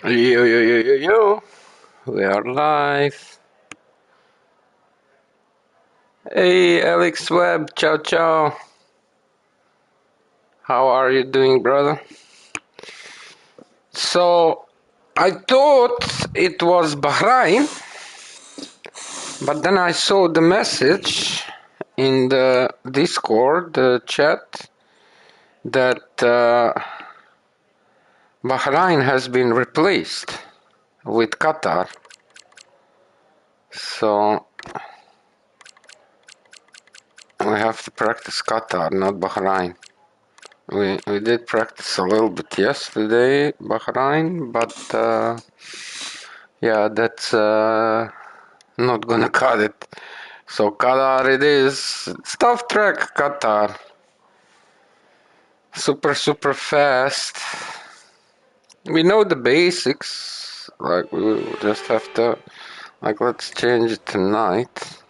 Yo, yo, yo, yo, yo. We are live. Hey, Alex Webb. Ciao, ciao. How are you doing, brother? So, I thought it was Bahrain, but then I saw the message in the Discord, the chat, that Bahrain has been replaced with Qatar. So, we have to practice Qatar, not Bahrain. We did practice a little bit yesterday, Bahrain, but yeah, that's not gonna cut it. So Qatar it is. It's tough track, Qatar. Super fast. We know the basics. Like we just have to, like, let's change it tonight.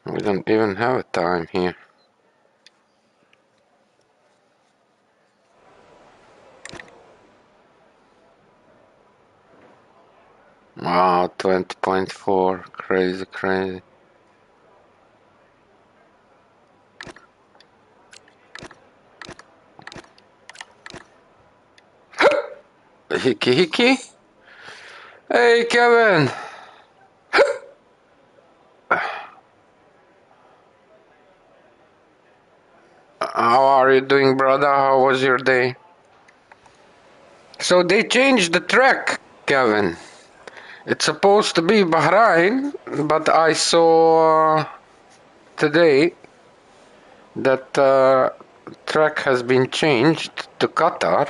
We don't even have a time here. Wow, 20.4. Crazy. Hickey? Hey, Kevin! How are you doing, brother? How was your day? So they changed the track, Kevin. It's supposed to be Bahrain, but I saw today that track has been changed to Qatar.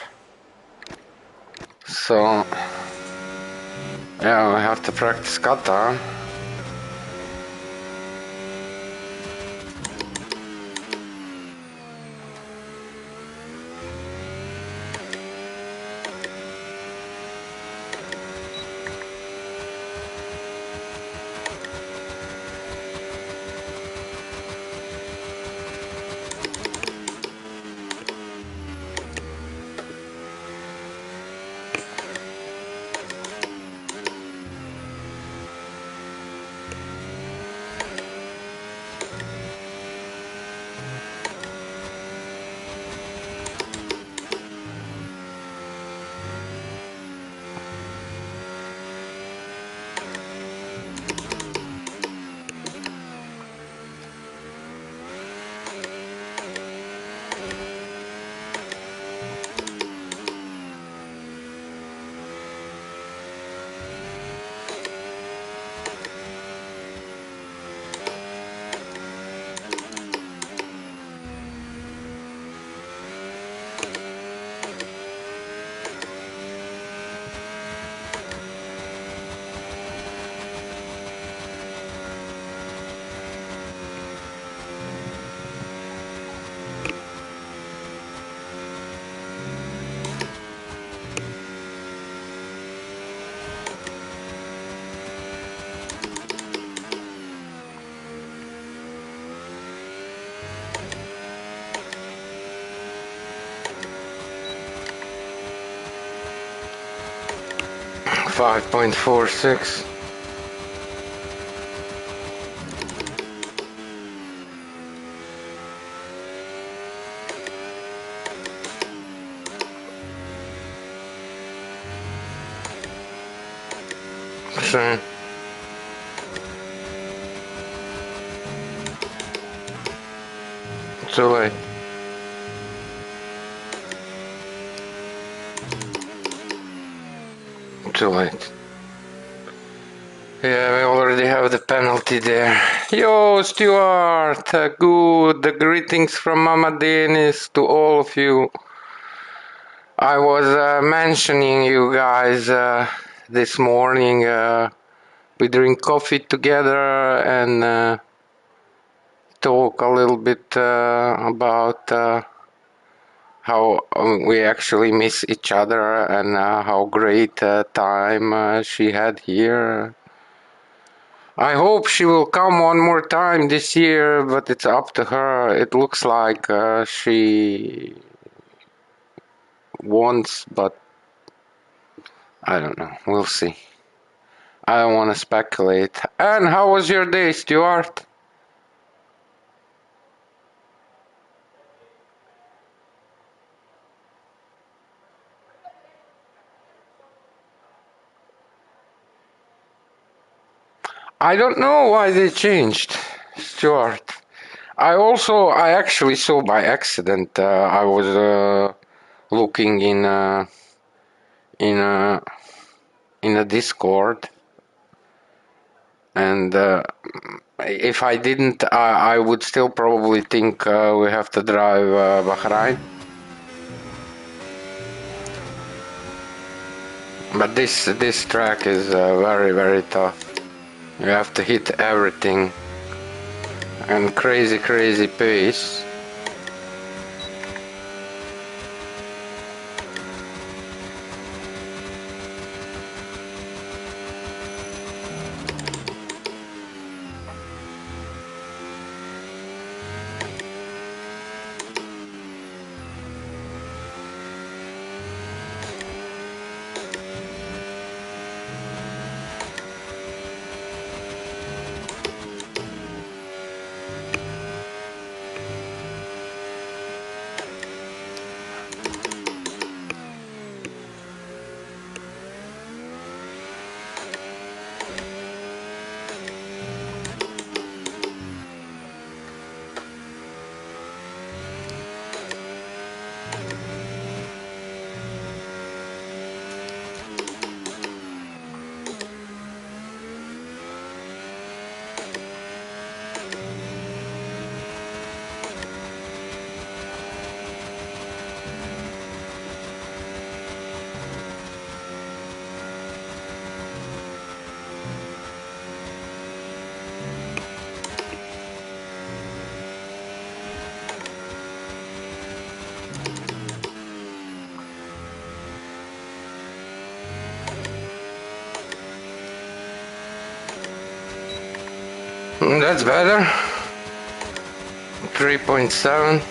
So yeah, we have to practice Qatar. .46. So too late. Too late. Yeah, we already have the penalty there. Yo, Stuart, good. The greetings from Mama Denis to all of you. I was mentioning you guys this morning. We drink coffee together and talk a little bit about how we actually miss each other and how great time she had here. I hope she will come one more time this year, but it's up to her. It looks like she wants, but I don't know. We'll see. I don't want to speculate. And how was your day, Stuart? I don't know why they changed, Stuart. I actually saw by accident. I was looking in a in a Discord, and if I didn't, I would still probably think we have to drive Bahrain. But this track is very tough. You have to hit everything and crazy pace. That's better. 3.7.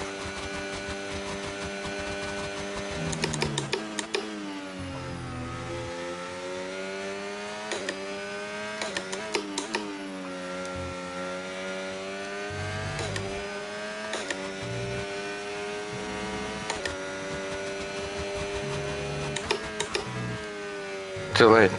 Too late.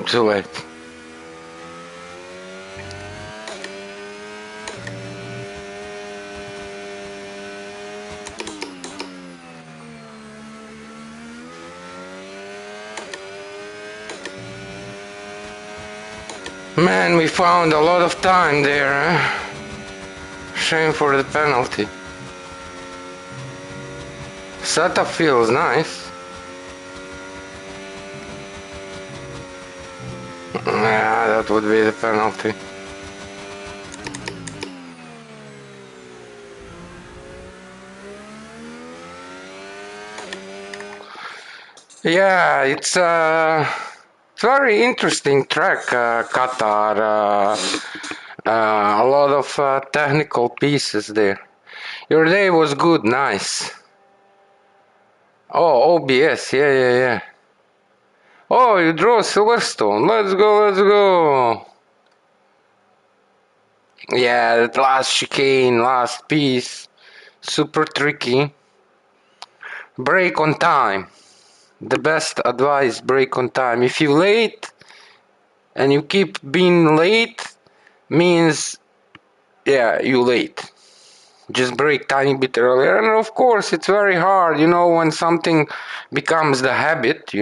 Too late. Man, we found a lot of time there, Shame for the penalty. Setup feels nice. Yeah, that would be the penalty. Yeah, it's a very interesting track, Qatar. A lot of technical pieces there. Your day was good, nice. Oh, OBS, yeah. Oh, you draw Silverstone. Let's go. Yeah, that last chicane, last piece. Super tricky. Brake on time. The best advice, brake on time. If you late and you keep being late, means, yeah, you late. Just brake tiny bit earlier. And of course, it's very hard, when something becomes the habit,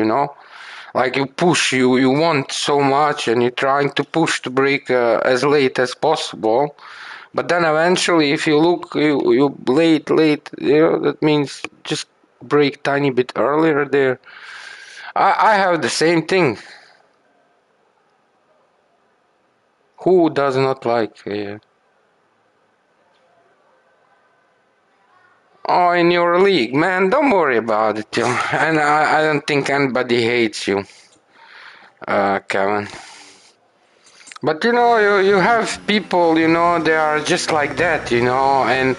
like you push, you want so much and you're trying to push to brake as late as possible. But then eventually, if you look, you late, that means just break tiny bit earlier there. I have the same thing. Who does not like? Oh, in your league, man, don't worry about it, yo. And I don't think anybody hates you, Kevin. But you have people, they are just like that, and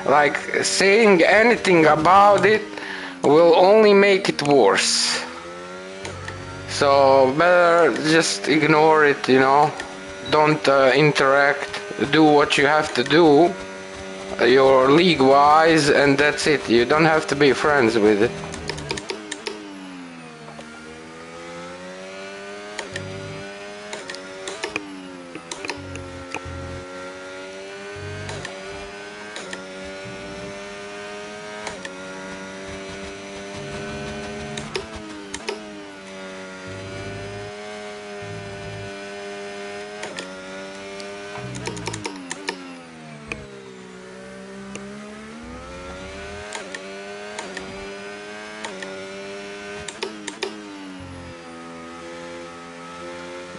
like saying anything about it will only make it worse. So better just ignore it. Don't interact. Do what you have to do, your league wise, and that's it. You don't have to be friends with it.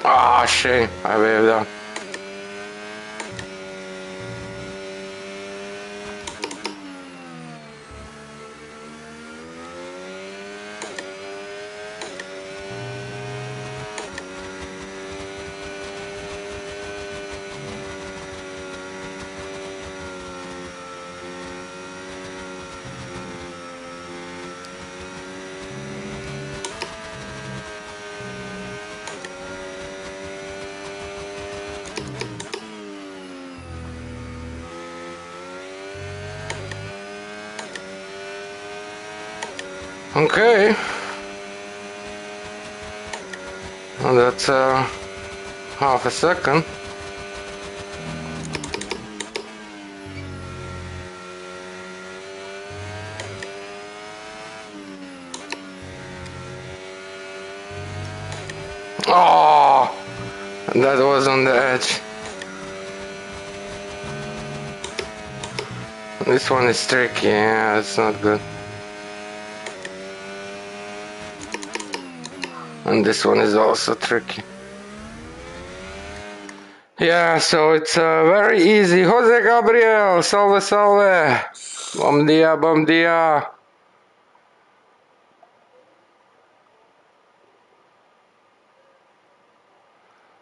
Ah, shame. I waved out. Okay. Well, that's half a second. Oh, that was on the edge. This one is tricky. Yeah, it's not good. And this one is also tricky. Yeah, so it's very easy. Jose Gabriel, salve, salve. Bom dia, bom dia.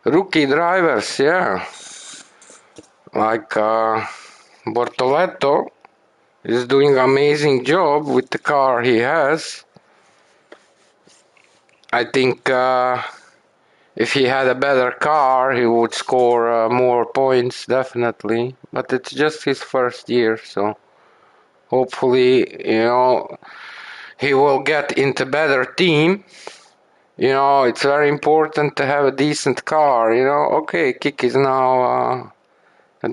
Rookie drivers, yeah. Like Bortoletto is doing amazing job with the car he has. I think if he had a better car, he would score more points, definitely. But it's just his first year, so hopefully, he will get into better team. It's very important to have a decent car. Okay, Kik is now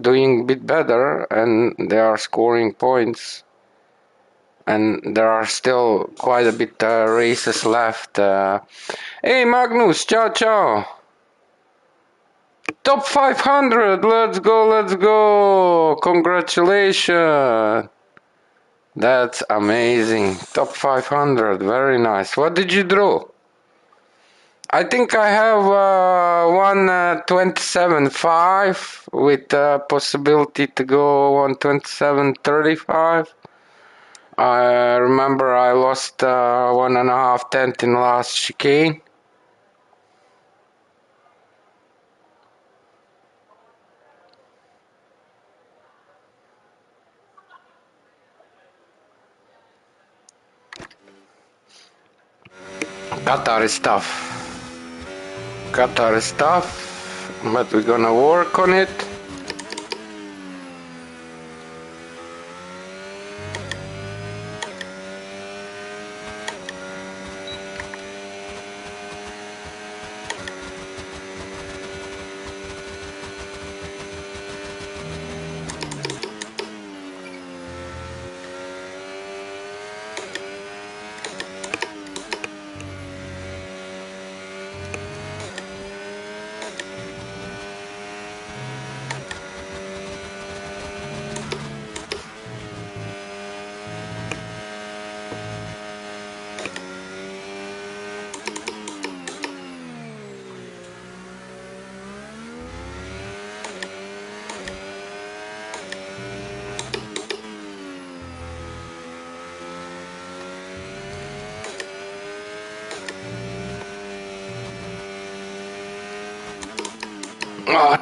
doing a bit better, and they are scoring points. And there are still quite a bit races left. Hey, Magnus, ciao, ciao. Top 500, let's go, let's go. Congratulations. That's amazing. Top 500, very nice. What did you draw? I think I have one 27.5 with possibility to go on 27.35. I remember I lost 1.5 tenth in last chicane. Qatar is tough. Qatar is tough, but we're gonna work on it.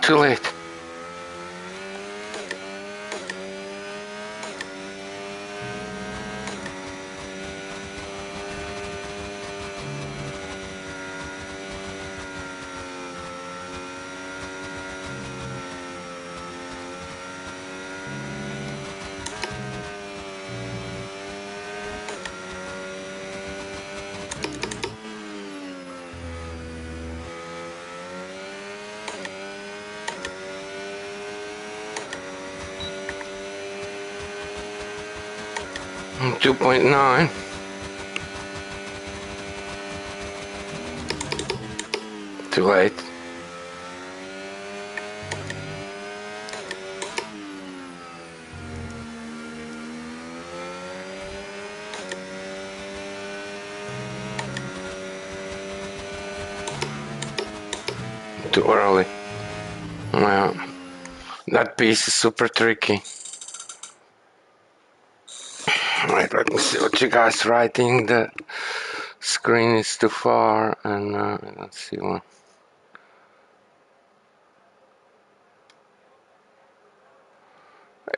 too late. And 2.9. Too late. Too early. Well, that piece is super tricky. Right, let me see what you guys writing. The screen is too far, and let's see one.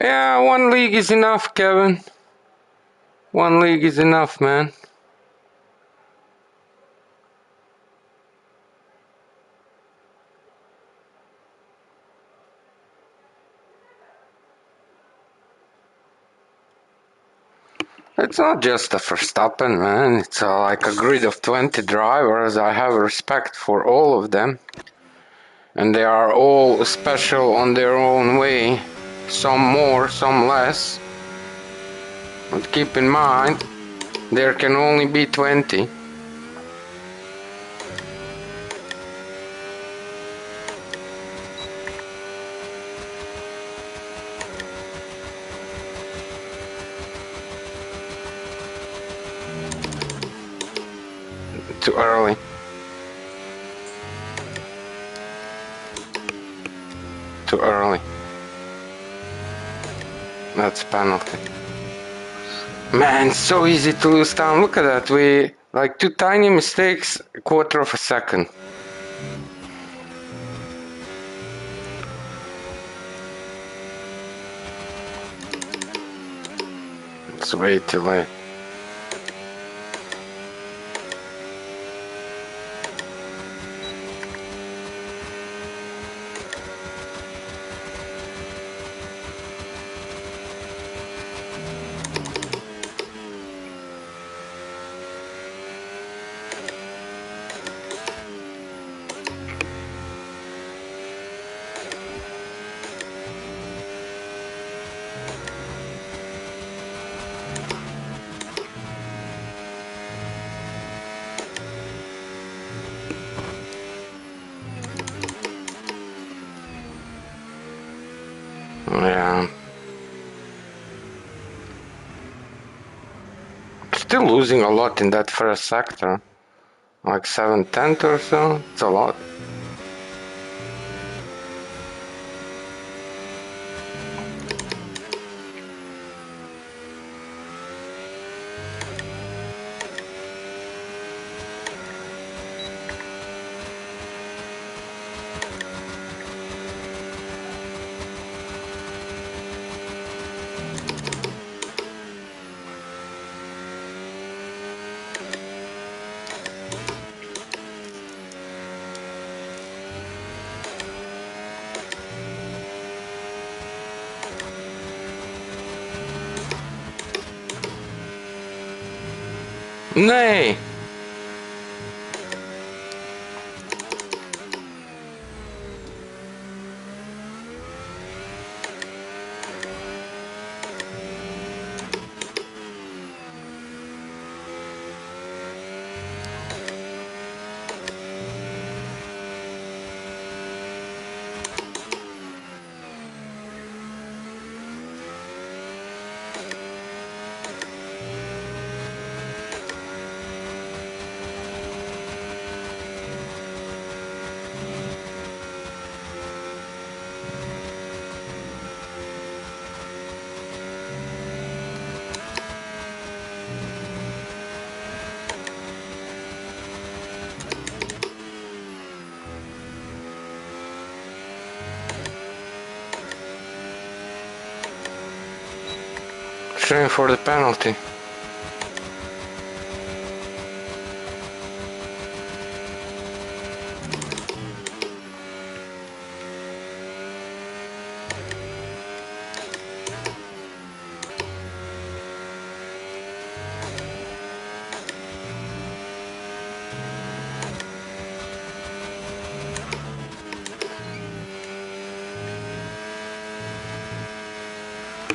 Yeah, one league is enough, Kevin. One league is enough, man. It's not just a Verstappen, man. It's like a grid of 20 drivers. I have respect for all of them. And they are all special on their own way. Some more, some less. But keep in mind, there can only be 20. Too early. Too early. That's penalty. Man, it's so easy to lose time. Look at that. We like two tiny mistakes, a quarter of a second. It's way too late. Yeah. Still losing a lot in that first sector. Like 7/10 or so. It's a lot. Nay! train for the penalty.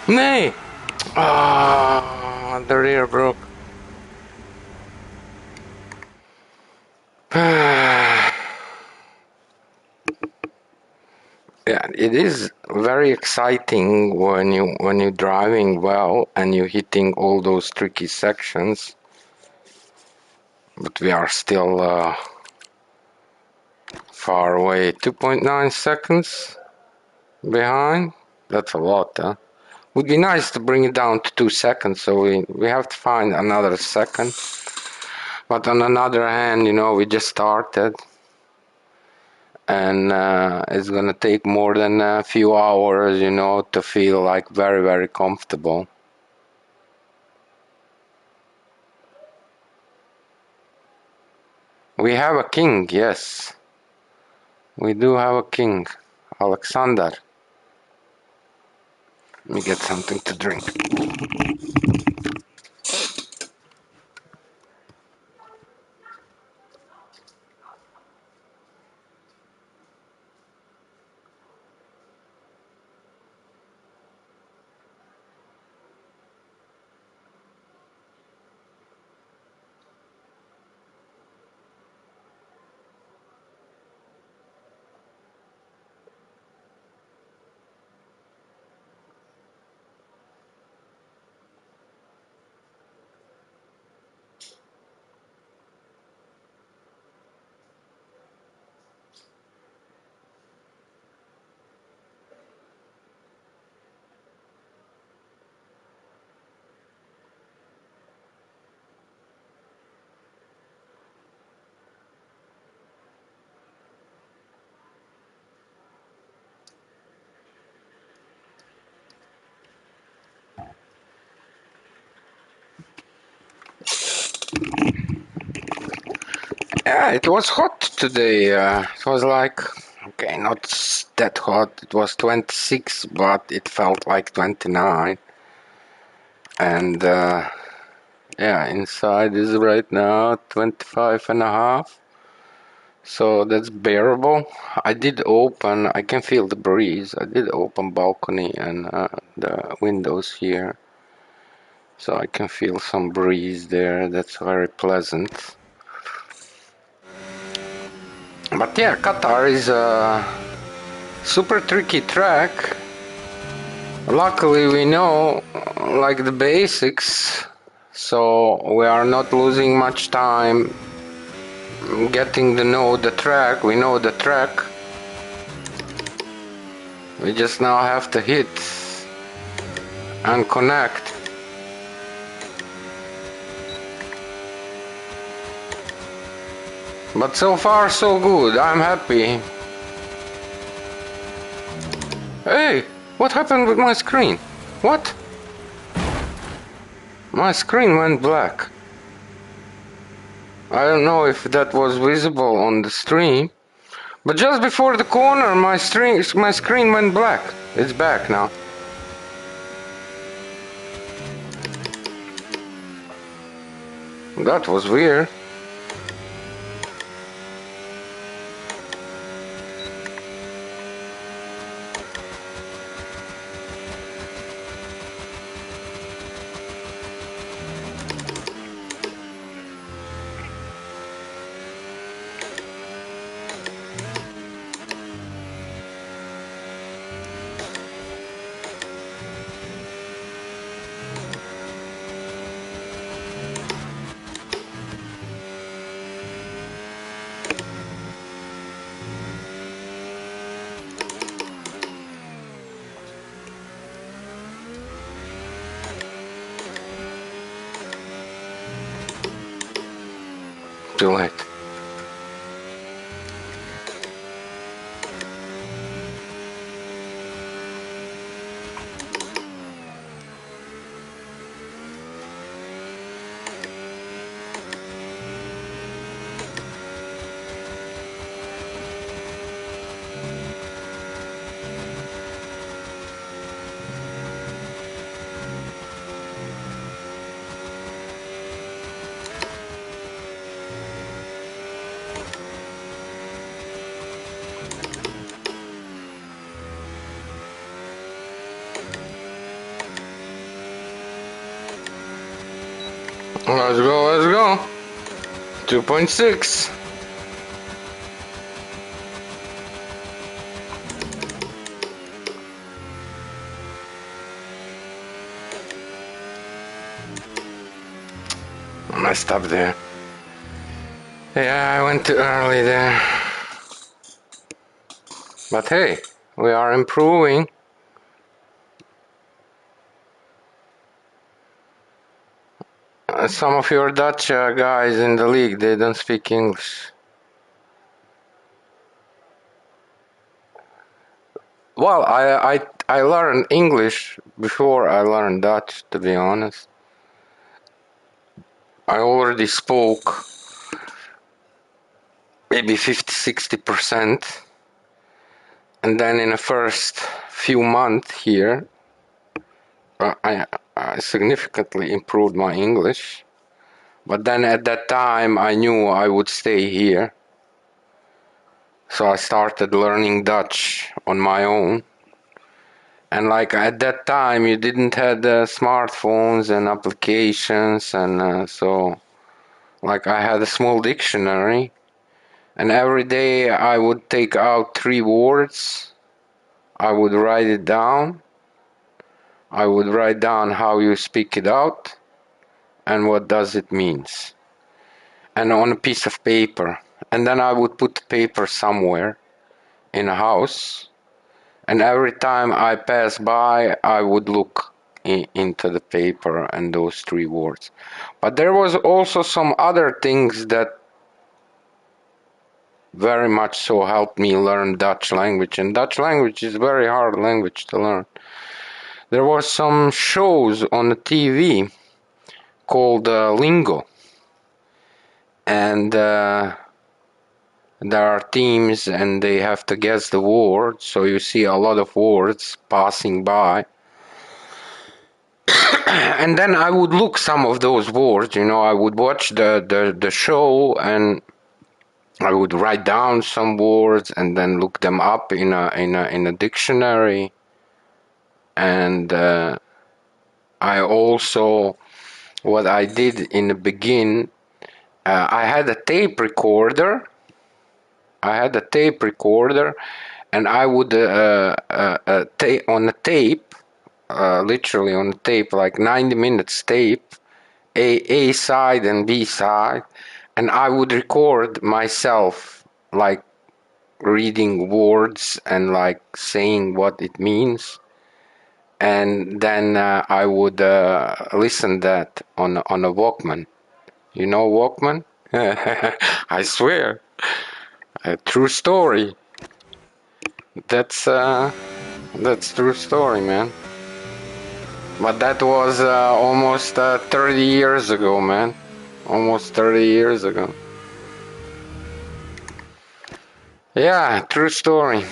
Nay! Ah, the rear broke. Yeah, it is very exciting when you're driving well and you're hitting all those tricky sections. But we are still far away. 2.9 seconds behind. That's a lot, huh? Would be nice to bring it down to 2 seconds, so we have to find another second. But on another hand, we just started, and it's gonna take more than a few hours, to feel like very, very comfortable. We have a king, yes. We do have a king, Alexander. Let me get something to drink. Yeah, it was hot today. It was like, okay, not that hot. It was 26, but it felt like 29. And yeah, inside is right now 25 and a half. So that's bearable. I can feel the breeze. I did open balcony and the windows here. So I can feel some breeze there. That's very pleasant. But yeah, Qatar is a super tricky track. Luckily we know like the basics, so we are not losing much time getting to know the track. We know the track. We just now have to hit and connect. But so far so good, I'm happy. Hey, what happened with my screen? What? My screen went black. I don't know if that was visible on the stream, but just before the corner my screen went black. It's back now. That was weird. Too late. Let's go, let's go. 2.6. I messed up there. Yeah, I went too early there. But hey, we are improving. Some of your Dutch guys in the league, they don't speak English. Well, I learned English before I learned Dutch, to be honest. I already spoke maybe 50-60%. And then in the first few months here, I significantly improved my English. But then at that time, I knew I would stay here. So I started learning Dutch on my own. And like at that time, you didn't have smartphones and applications, and so like I had a small dictionary, and every day I would take out 3 words. I would write it down. I would write down how you speak it out and what does it means, and on a piece of paper. And then I would put the paper somewhere in a house. And every time I pass by, I would look into the paper and those 3 words. But there was also some other things that very much so helped me learn Dutch language. And Dutch language is a very hard language to learn. There were some shows on the TV called Lingo. And there are teams and they have to guess the words. So you see a lot of words passing by. And then I would look some of those words, I would watch the show and I would write down some words and then look them up in a dictionary. And I also, what I did in the beginning, I had a tape recorder. And I would on the tape, literally on the tape, like 90 minutes tape, A side and B side, and I would record myself like reading words and like saying what it means, and then I would listen that on a Walkman. You know Walkman? I swear, a true story. That's true story, man. But that was almost 30 years ago, man. Almost 30 years ago. Yeah, true story.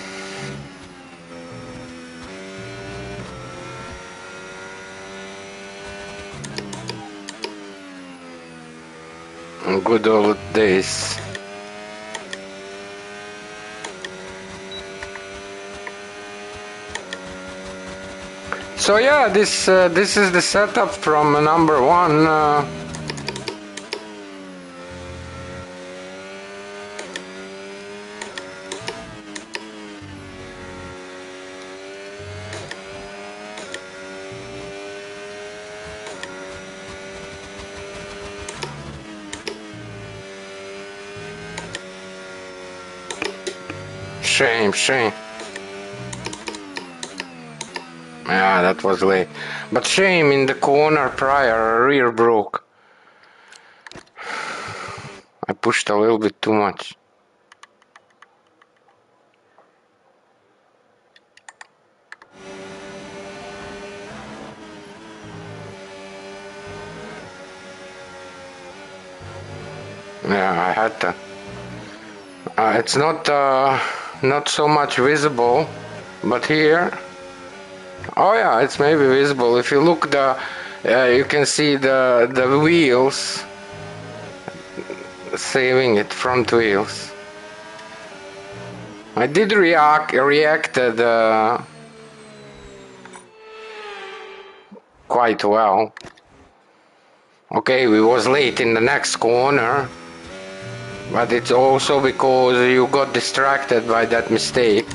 Good old days. So yeah, this is the setup from number 1. Shame. Yeah, that was late. But shame, in the corner prior, rear broke. I pushed a little bit too much. Yeah, I had to. It's not so much visible, but here. Oh yeah, it's maybe visible. If you look you can see the wheels. Saving it, front wheels. I did reacted quite well. Okay, we was late in the next corner, but it's also because you got distracted by that mistake.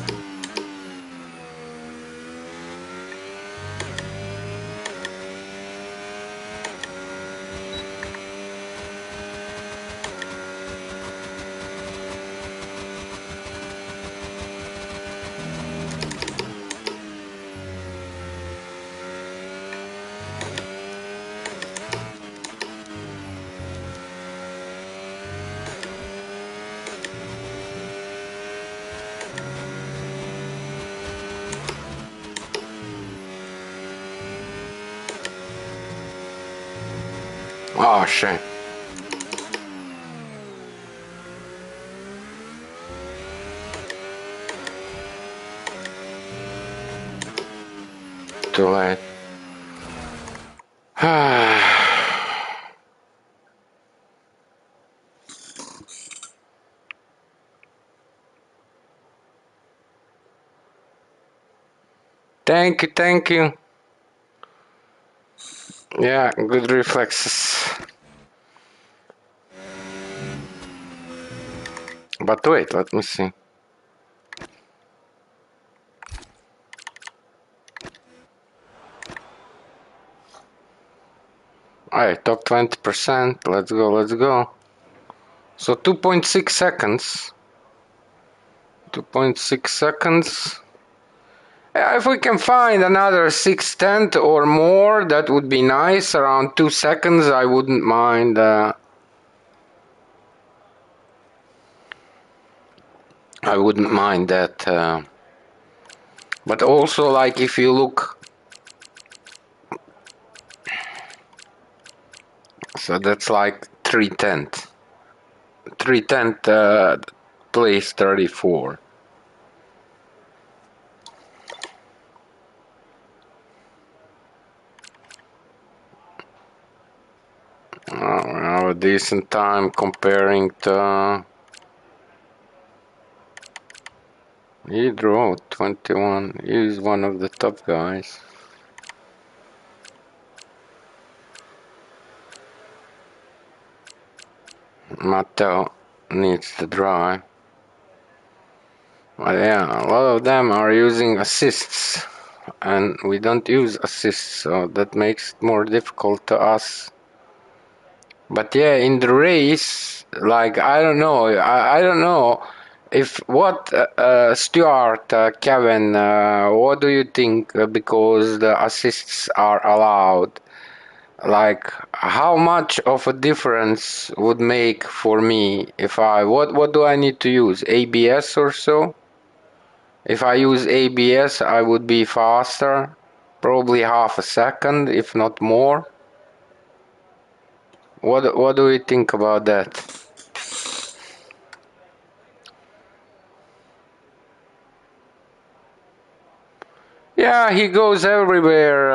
Oh shit. Too late. Thank you, thank you. Yeah, good reflexes. But wait, let me see. Alright, top 20%. Let's go, let's go. So 2.6 seconds. 2.6 seconds. Yeah, if we can find another 6/10 or more, that would be nice. Around 2 seconds, I wouldn't mind. I wouldn't mind that. But also, like, if you look, so that's like 3/10. 3/10 place 34. We have a decent time comparing to Hydro 21. He's one of the top guys. Matteo needs to dry. But yeah, a lot of them are using assists, and we don't use assists, so that makes it more difficult to us. But yeah, in the race, like, I don't know, I don't know if what Stuart, Kevin, what do you think? Because the assists are allowed, like, how much of a difference would make for me if what do I need to use? ABS or so? If I use ABS, I would be faster, probably half a second, if not more. What do you think about that? Yeah, he goes everywhere,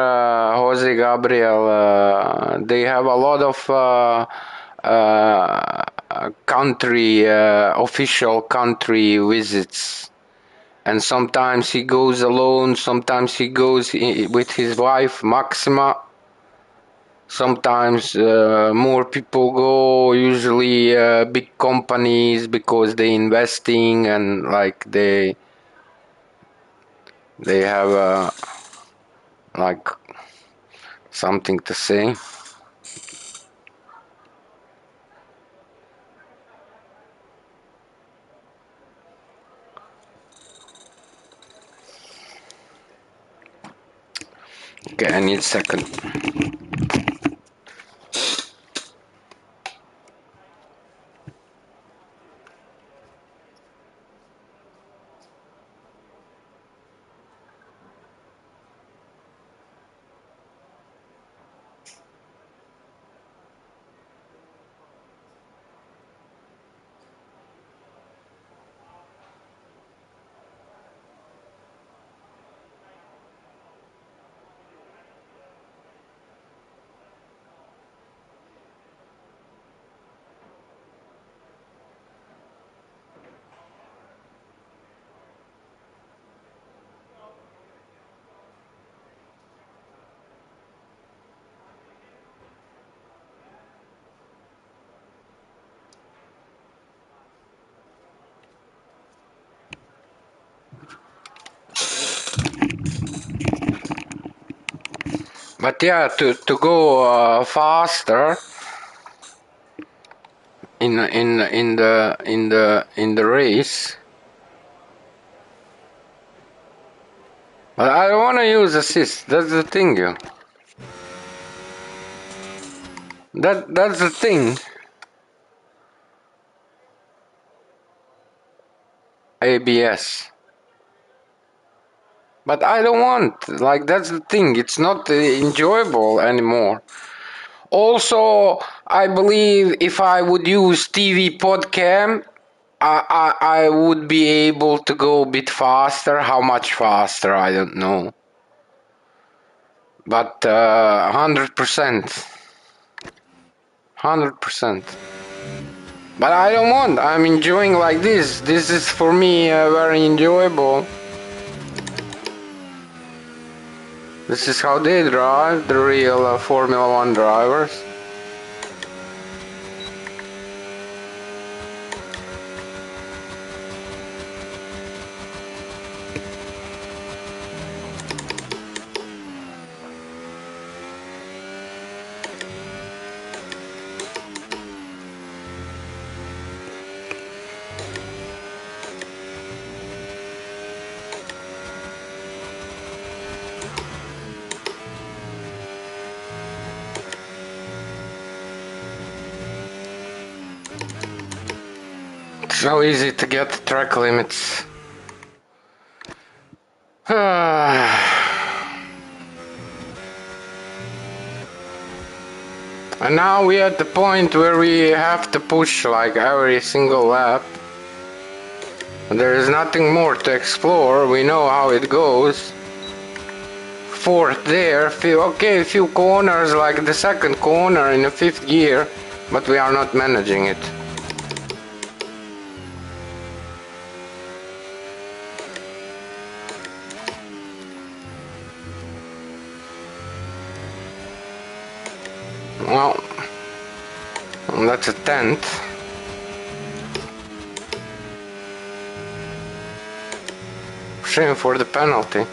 Jose Gabriel. They have a lot of country, official country visits. And sometimes he goes alone, sometimes he goes with his wife, Maxima. Sometimes more people go, usually big companies, because they investing and like they have like something to say. Okay, I need a second. But yeah, to go faster in the race. But I don't want to use assist. That's the thing, yo. That's the thing. ABS. But I don't want. Like that's the thing. It's not enjoyable anymore. Also, I believe if I would use TV podcam, I would be able to go a bit faster. How much faster? I don't know. But 100%. 100%. But I don't want. I'm enjoying like this. This is for me very enjoyable. This is how they drive, the real Formula One drivers. So easy to get track limits. And now we're at the point where we have to push like every single lap. There is nothing more to explore. We know how it goes. Fourth there, a few corners like the second corner in the fifth gear, but we are not managing it. Well, that's a 10th. Shame for the penalty.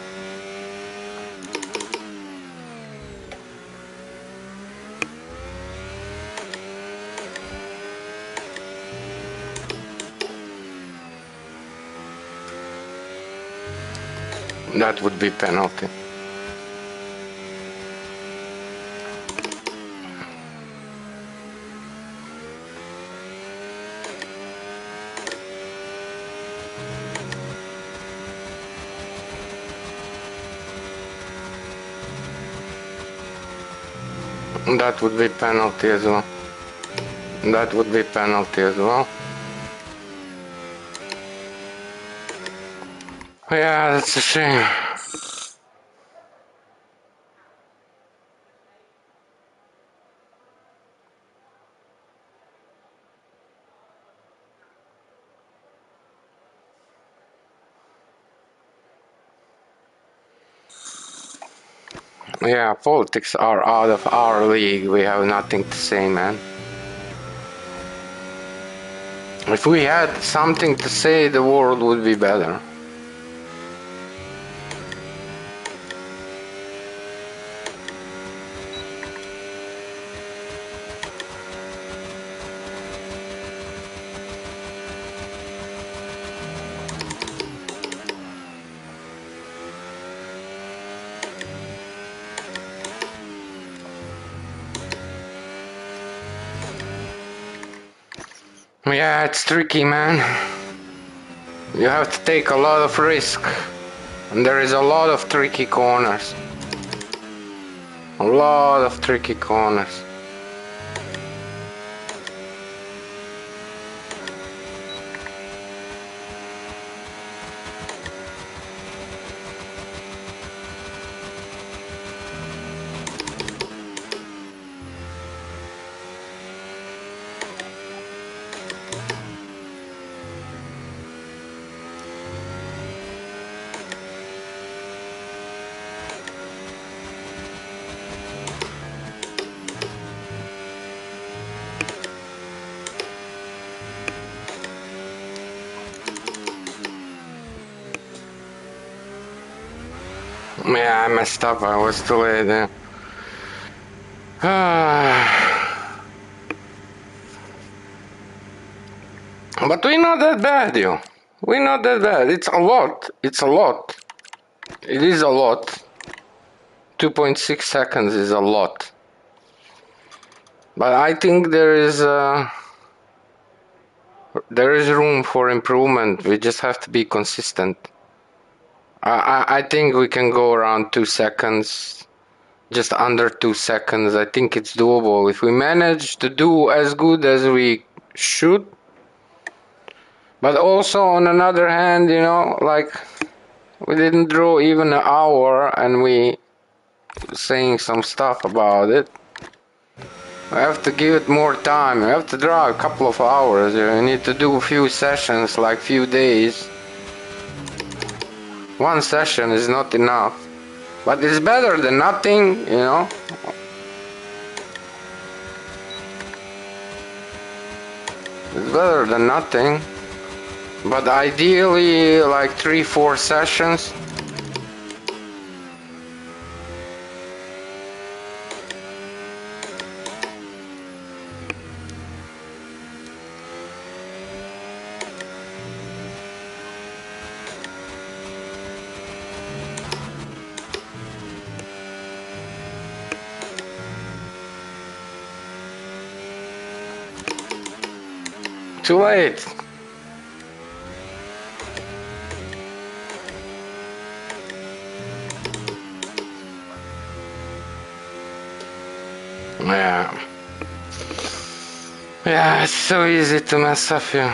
That would be penalty. That would be penalty as well. That would be penalty as well. Yeah, that's a shame. Yeah, politics are out of our league. We have nothing to say, man. If we had something to say, the world would be better. Yeah, it's tricky, man. You have to take a lot of risk. And there is a lot of tricky corners. A lot of tricky corners. Yeah, I messed up. I was too late there. But we're not that bad, yo. We're not that bad. It's a lot. It's a lot. It is a lot. 2.6 seconds is a lot. But I think there is room for improvement. We just have to be consistent. I think we can go around 2 seconds, just under 2 seconds. I think it's doable if we manage to do as good as we should. But also on another hand, you know, like we didn't draw even an hour and we saying some stuff about it. We have to give it more time. We have to draw a couple of hours. You need to do a few sessions, like few days. One session is not enough. But it's better than nothing, you know. It's better than nothing. But ideally, like 3-4 sessions. Too late. Yeah. Yeah, it's so easy to mess up here.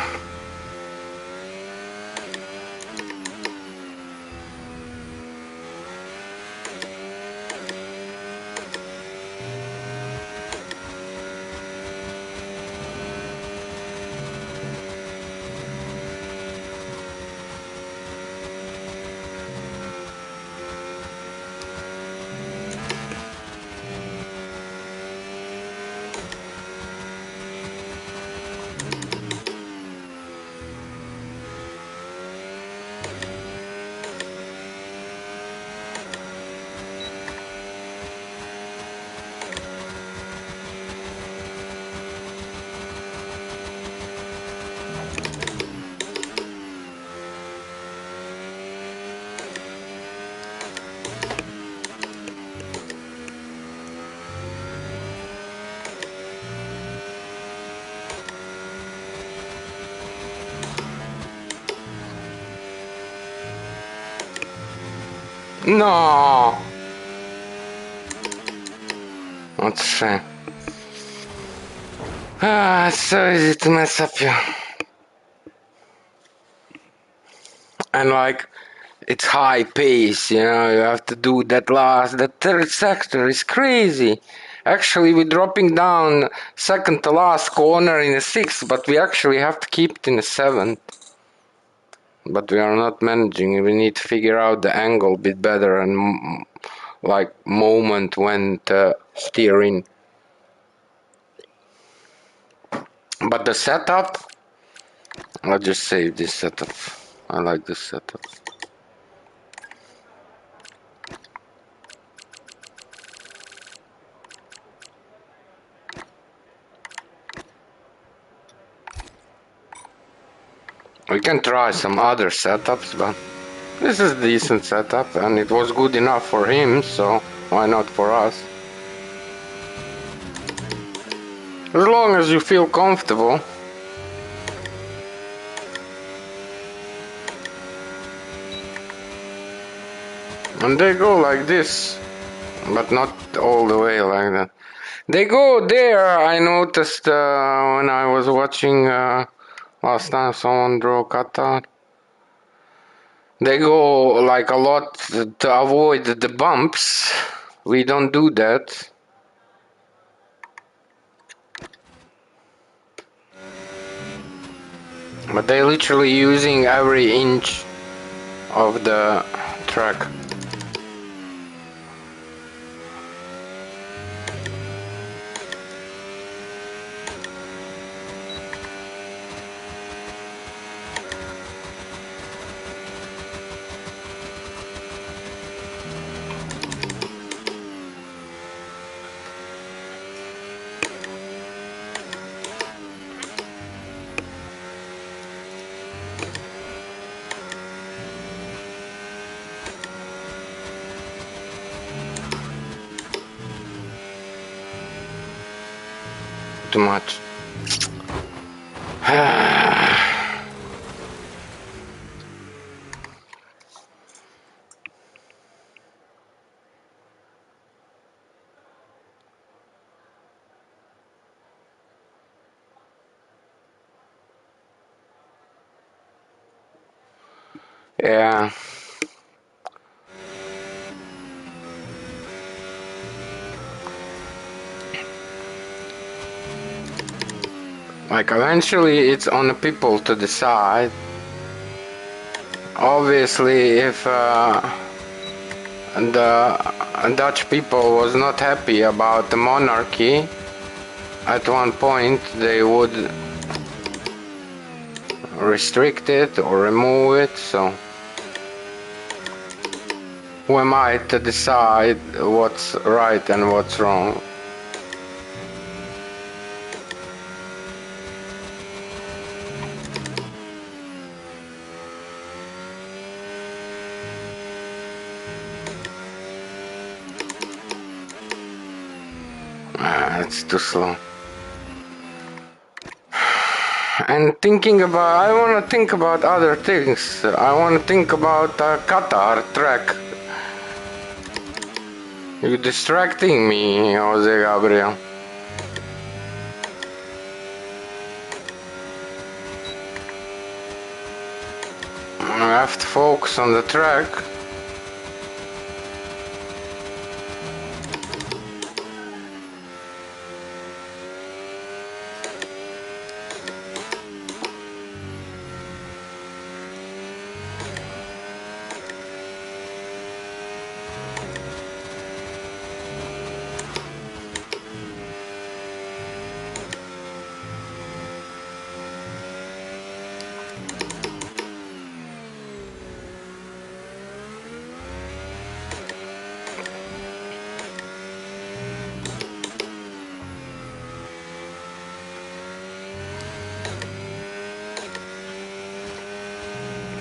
No! What a shame. Ah, it's so easy to mess up here. And like, it's high pace, you know, you have to do that third sector is crazy. Actually, we're dropping down second to last corner in a sixth, but we actually have to keep it in a seventh. But we are not managing. We need to figure out the angle a bit better and like moment when to steer in. But the setup, I'll just save this setup. I like this setup. We can try some other setups, but this is a decent setup and it was good enough for him, so why not for us? As long as you feel comfortable. And they go like this, but not all the way like that. They go there, I noticed when I was watching last time someone draw Qatar. They go like a lot to avoid the bumps. We don't do that. But they're literally using every inch of the track. too much. Yeah. Like eventually it's on the people to decide. Obviously if the Dutch people was not happy about the monarchy, at one point they would restrict it or remove it, so who am I to decide what's right and what's wrong? It's too slow. And I want to think about other things. I want to think about Qatar track. You're distracting me, Jose Gabriel. I have to focus on the track.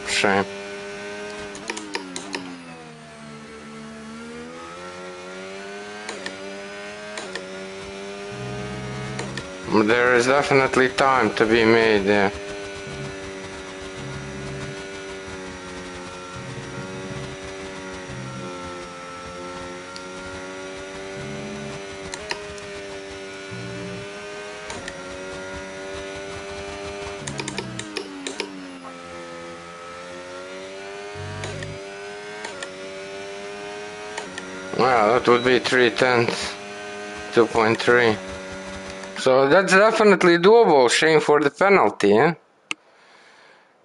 Shame. There is definitely time to be made there. Well, that would be 3/10, 2.3. So that's definitely doable. Shame for the penalty, eh?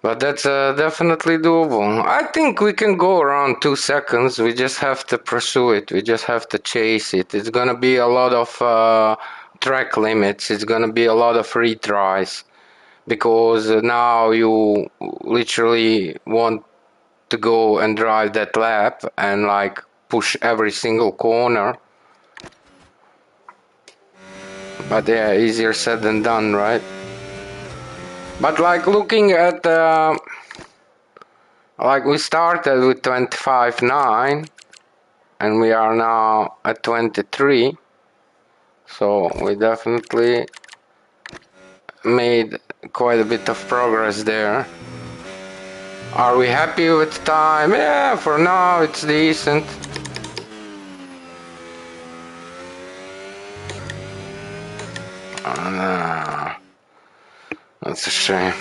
But that's definitely doable. I think we can go around 2 seconds. We just have to pursue it. We just have to chase it. It's gonna be a lot of track limits. It's gonna be a lot of retries. Because now you literally want to go and drive that lap and like push every single corner. But yeah, easier said than done, right? But like looking at like we started with 25.9 and we are now at 23, so we definitely made quite a bit of progress there. Are we happy with time? Yeah, for now it's decent. That's a shame.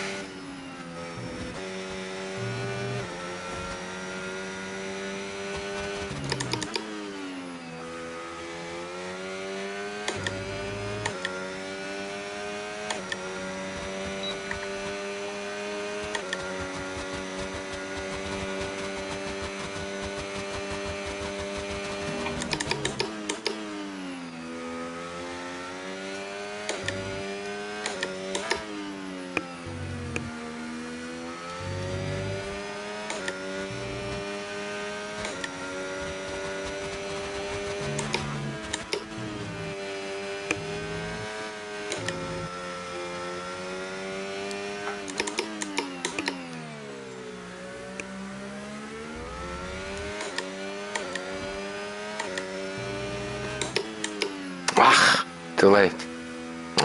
Ah, too late.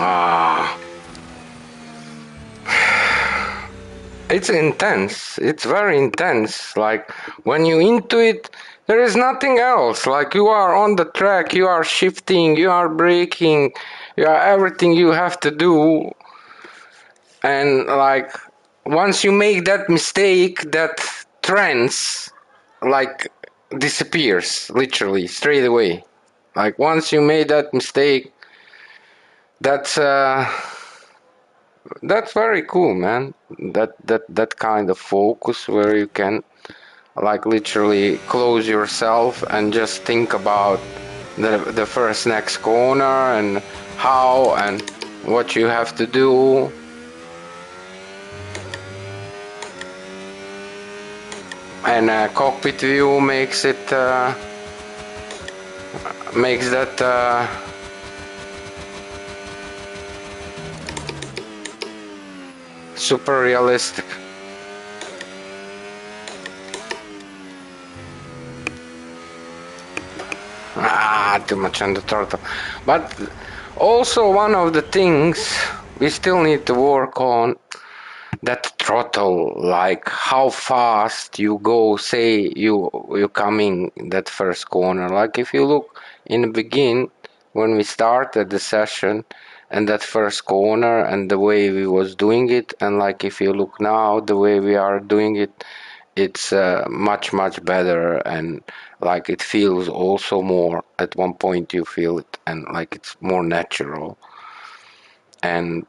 Ah, it's intense. It's very intense. Like when you into it, there is nothing else. Like you are on the track, you are shifting, you are braking, you are everything you have to do. And like once you make that mistake, that trance like disappears literally straight away. Like once you made that mistake, that's that's very cool, man. That kind of focus where you can like literally close yourself and just think about the first next corner and how and what you have to do. And cockpit view makes it makes that super realistic. Too much on the throttle. But also one of the things we still need to work on, that throttle, like how fast you go, say you coming that first corner. Like if you look in the begin when we started the session and that first corner and the way we was doing it, and like if you look now the way we are doing it, it's much better, and like it feels also more, at one point you feel it and like it's more natural, and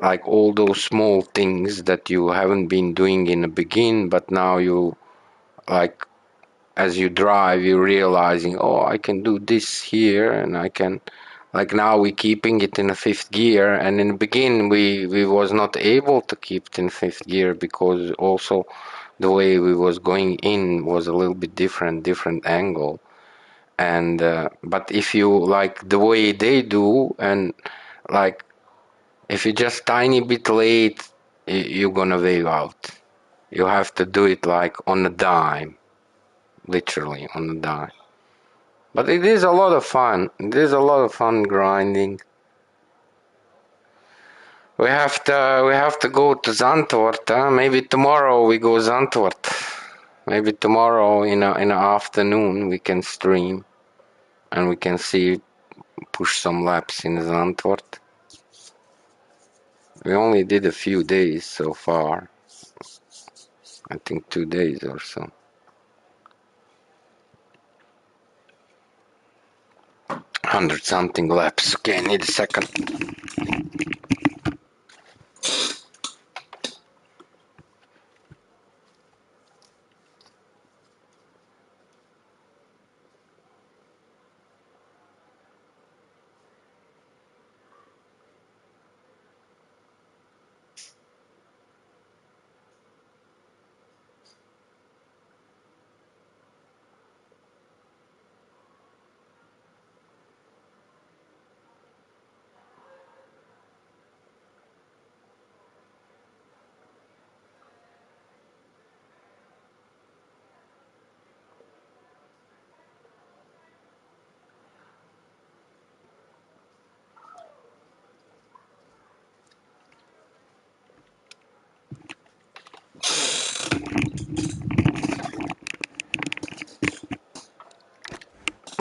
like all those small things that you haven't been doing in the begin, but now you like as you drive you're realizing, oh, I can do this here, and I can, like now we keeping it in a fifth gear, and in the begin we was not able to keep it in fifth gear because also the way we was going in was a little bit different angle, and but if you like the way they do, and like if you just tiny bit late, you're gonna wave out. You have to do it like on a dime, literally on a dime. But it is a lot of fun. It is a lot of fun grinding. We have to go to Zandvoort. Huh? Maybe tomorrow we go Zandvoort. Maybe tomorrow in the afternoon we can stream and we can see push some laps in Zandvoort. We only did a few days so far. I think 2 days or so. 100 something laps. Okay, I need a second.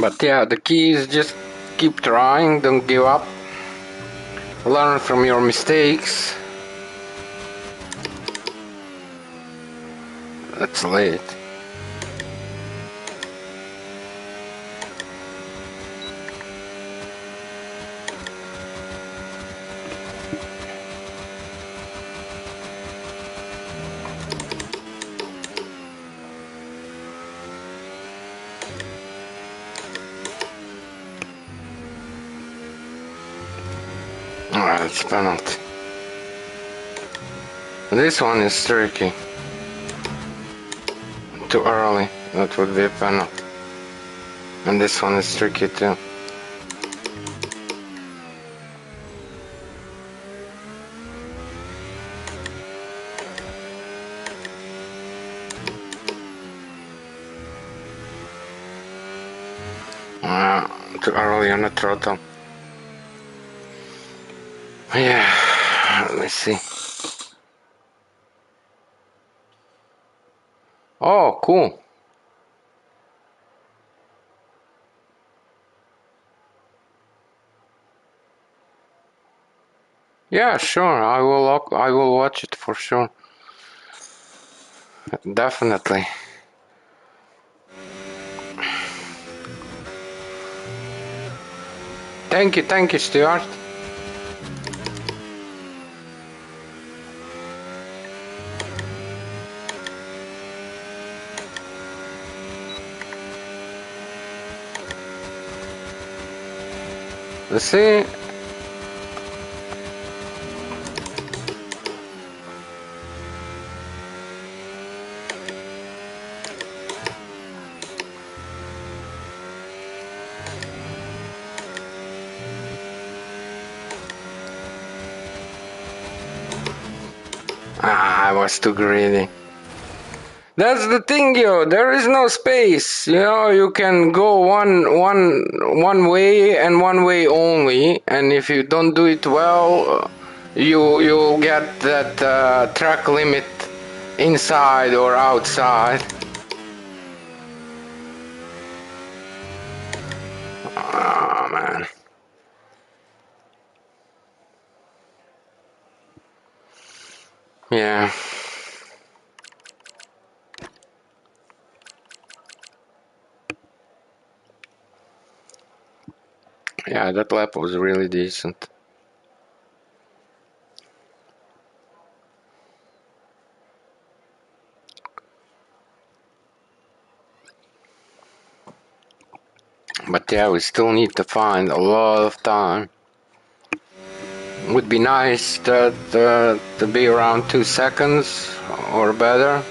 But yeah, the key is just keep trying, don't give up. Learn from your mistakes. That's late. Alright, it's penalty. This one is tricky. Too early, that would be a penalty. And this one is tricky too. Too early on the throttle. Yeah, let me see. Oh, cool. Yeah, sure. I will watch it for sure. Definitely. Thank you, Stuart. Let's see. Ah, I was too greedy. That's the thing, yo. There is no space. You know, you can go one way and one way only. And if you don't do it well, you get that track limit inside or outside. Oh man. Yeah. Yeah, that lap was really decent. But yeah, we still need to find a lot of time. Would be nice to be around 2 seconds or better.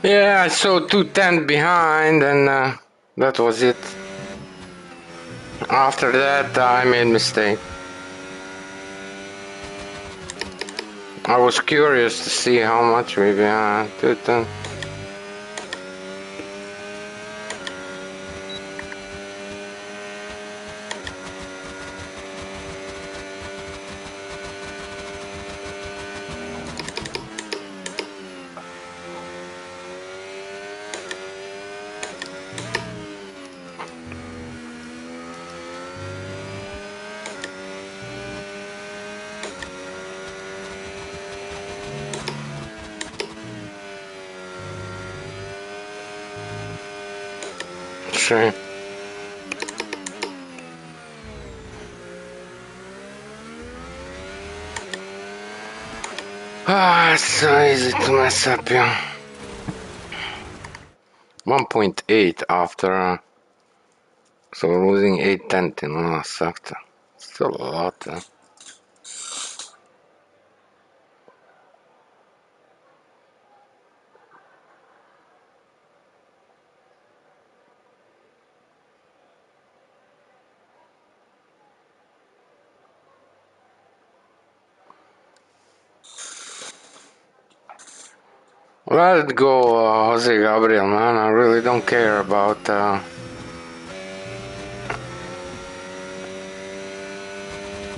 Yeah, I saw 210 behind, and that was it. After that, I made mistake. I was curious to see how much we behind 210. Sure. Ah, it's so easy to mess up, yeah. 1.8 after, so we're losing 8 tenths in the last sector. Still a lot. Let it go, Jose Gabriel, man. I really don't care about.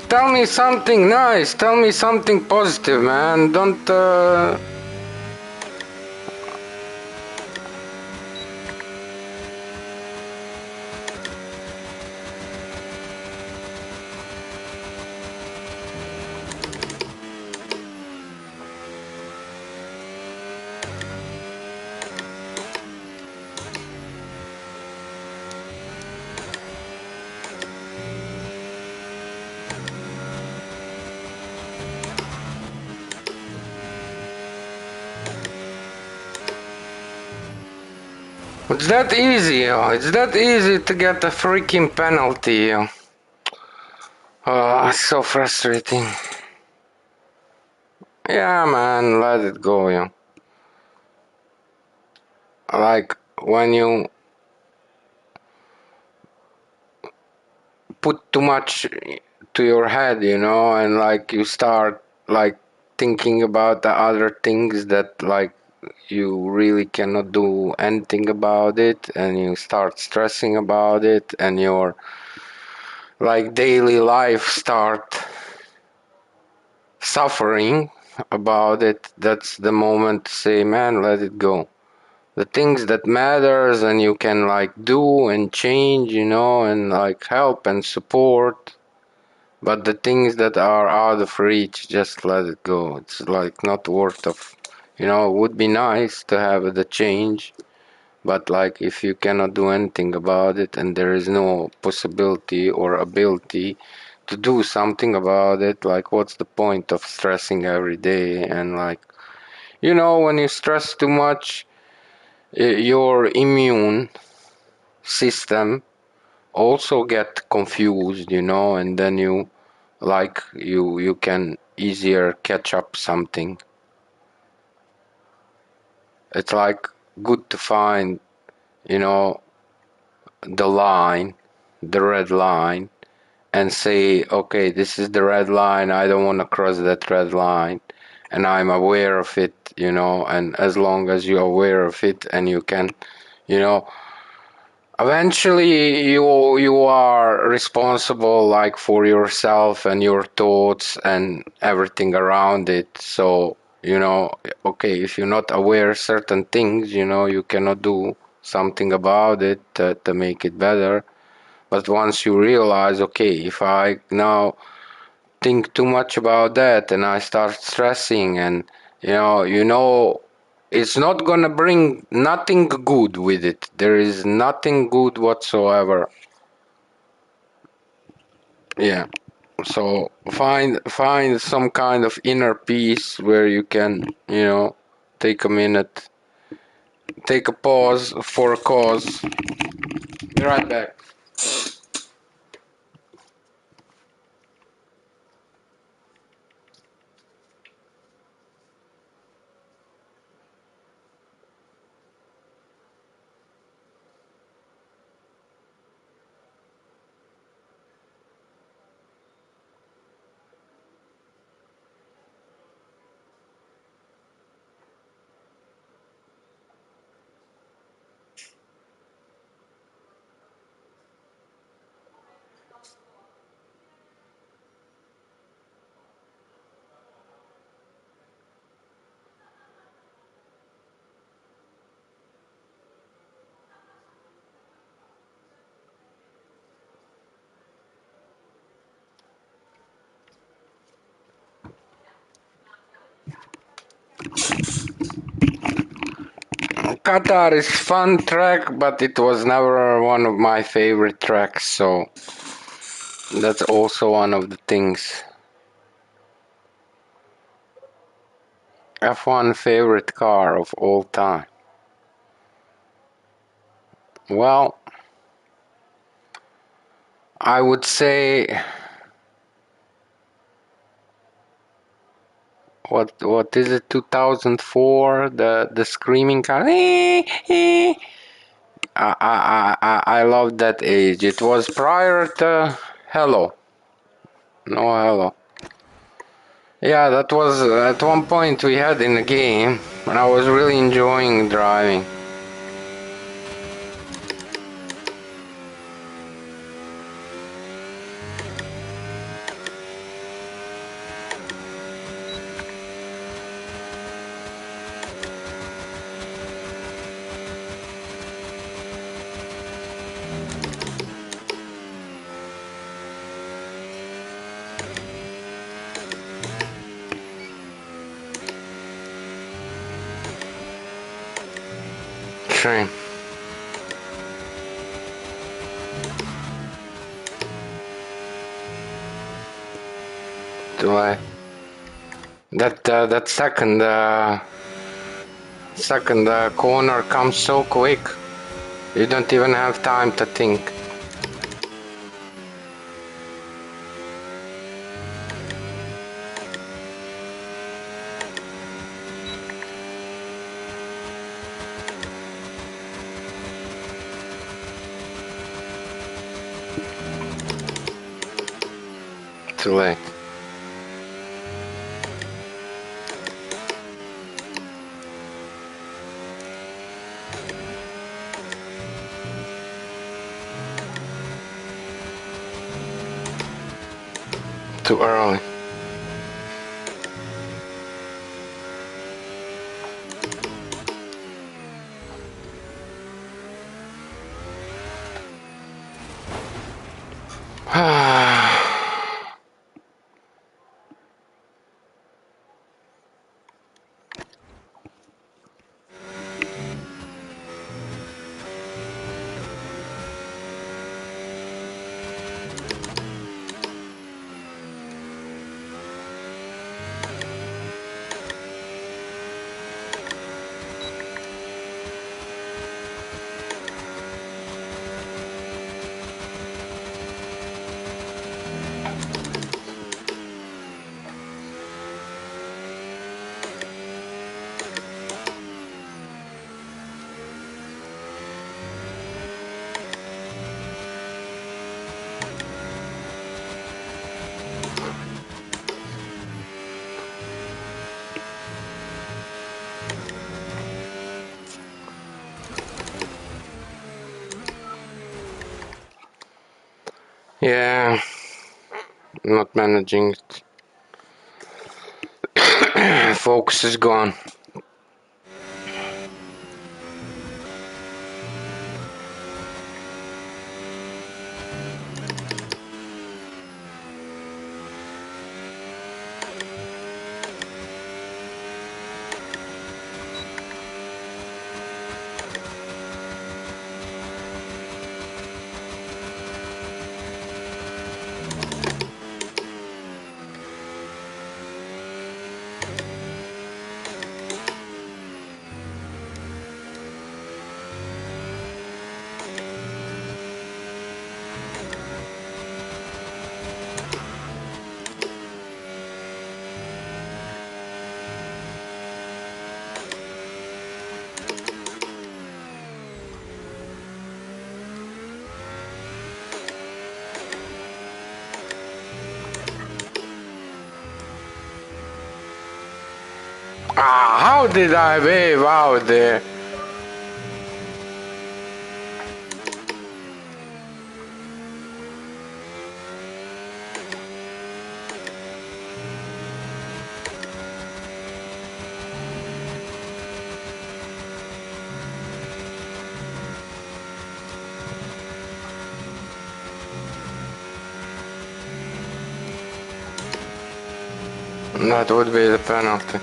Tell me something nice. Tell me something positive, man. Don't. It's that easy, yo. It's that easy to get a freaking penalty, yo. Oh, so frustrating. Yeah, man, let it go, yo. Like, when you put too much to your head, you know, and like you start like thinking about the other things that like you really cannot do anything about it, and you start stressing about it, and your like daily life start suffering about it. That's the moment to say, man, let it go. The things that matters and you can like do and change, you know, and like help and support. But the things that are out of reach, just let it go. It's like not worth of, you know, it would be nice to have the change, but like if you cannot do anything about it and there is no possibility or ability to do something about it, like what's the point of stressing every day? And like, you know, when you stress too much, your immune system also get confused, you know, and then you like you can easier catch up something. It's like good to find, you know, the line, the red line, and say, okay, this is the red line, I don't want to cross that red line, and I'm aware of it, you know. And as long as you're aware of it and you can, you know, eventually you are responsible like for yourself and your thoughts and everything around it. So, you know, okay, if you're not aware certain things, you know, you cannot do something about it to make it better. But once you realize, okay, if I now think too much about that and I start stressing, and you know it's not gonna bring nothing good with it. There is nothing good whatsoever. Yeah. So find some kind of inner peace where you can, you know, take a minute, take a pause for a cause. Be right back. Qatar is fun track, but it was never one of my favorite tracks, so that's also one of the things. F1 favorite car of all time. Well, I would say what is it, 2004, the screaming car. I love that age. It was prior to Hello. No Hello. Yeah, that was at one point we had in the game, and I was really enjoying driving. Train. Do I? That second corner comes so quick. You don't even have time to think. Too late. Too early. Yeah, not managing it. Focus is gone. Ah, how did I wave out there? That would be the penalty.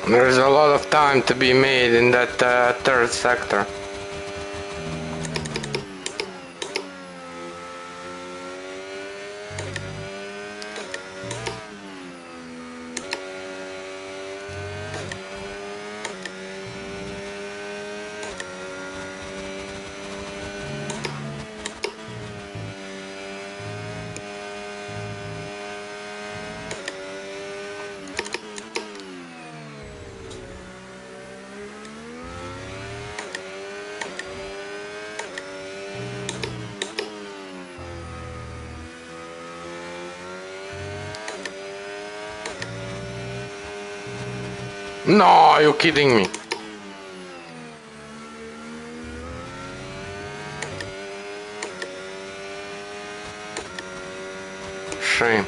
There's a lot of time to be made in that third sector. No, are you kidding me? Shame.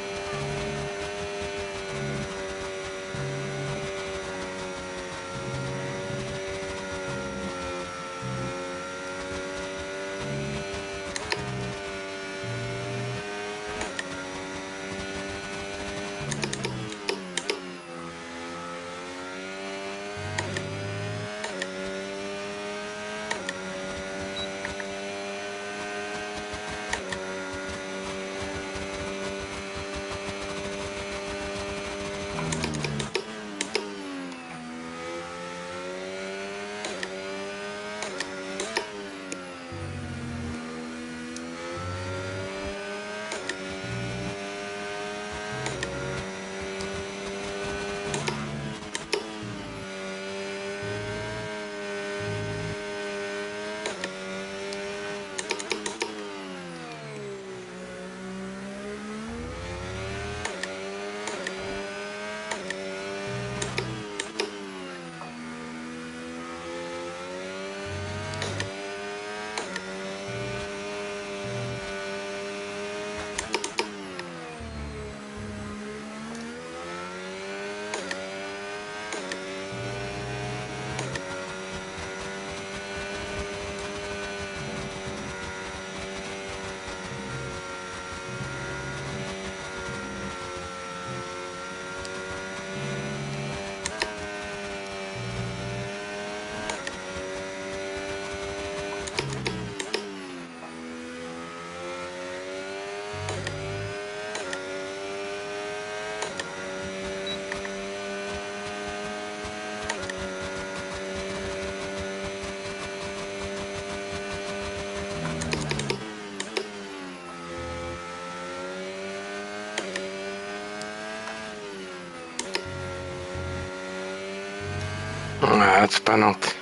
minutes penalty.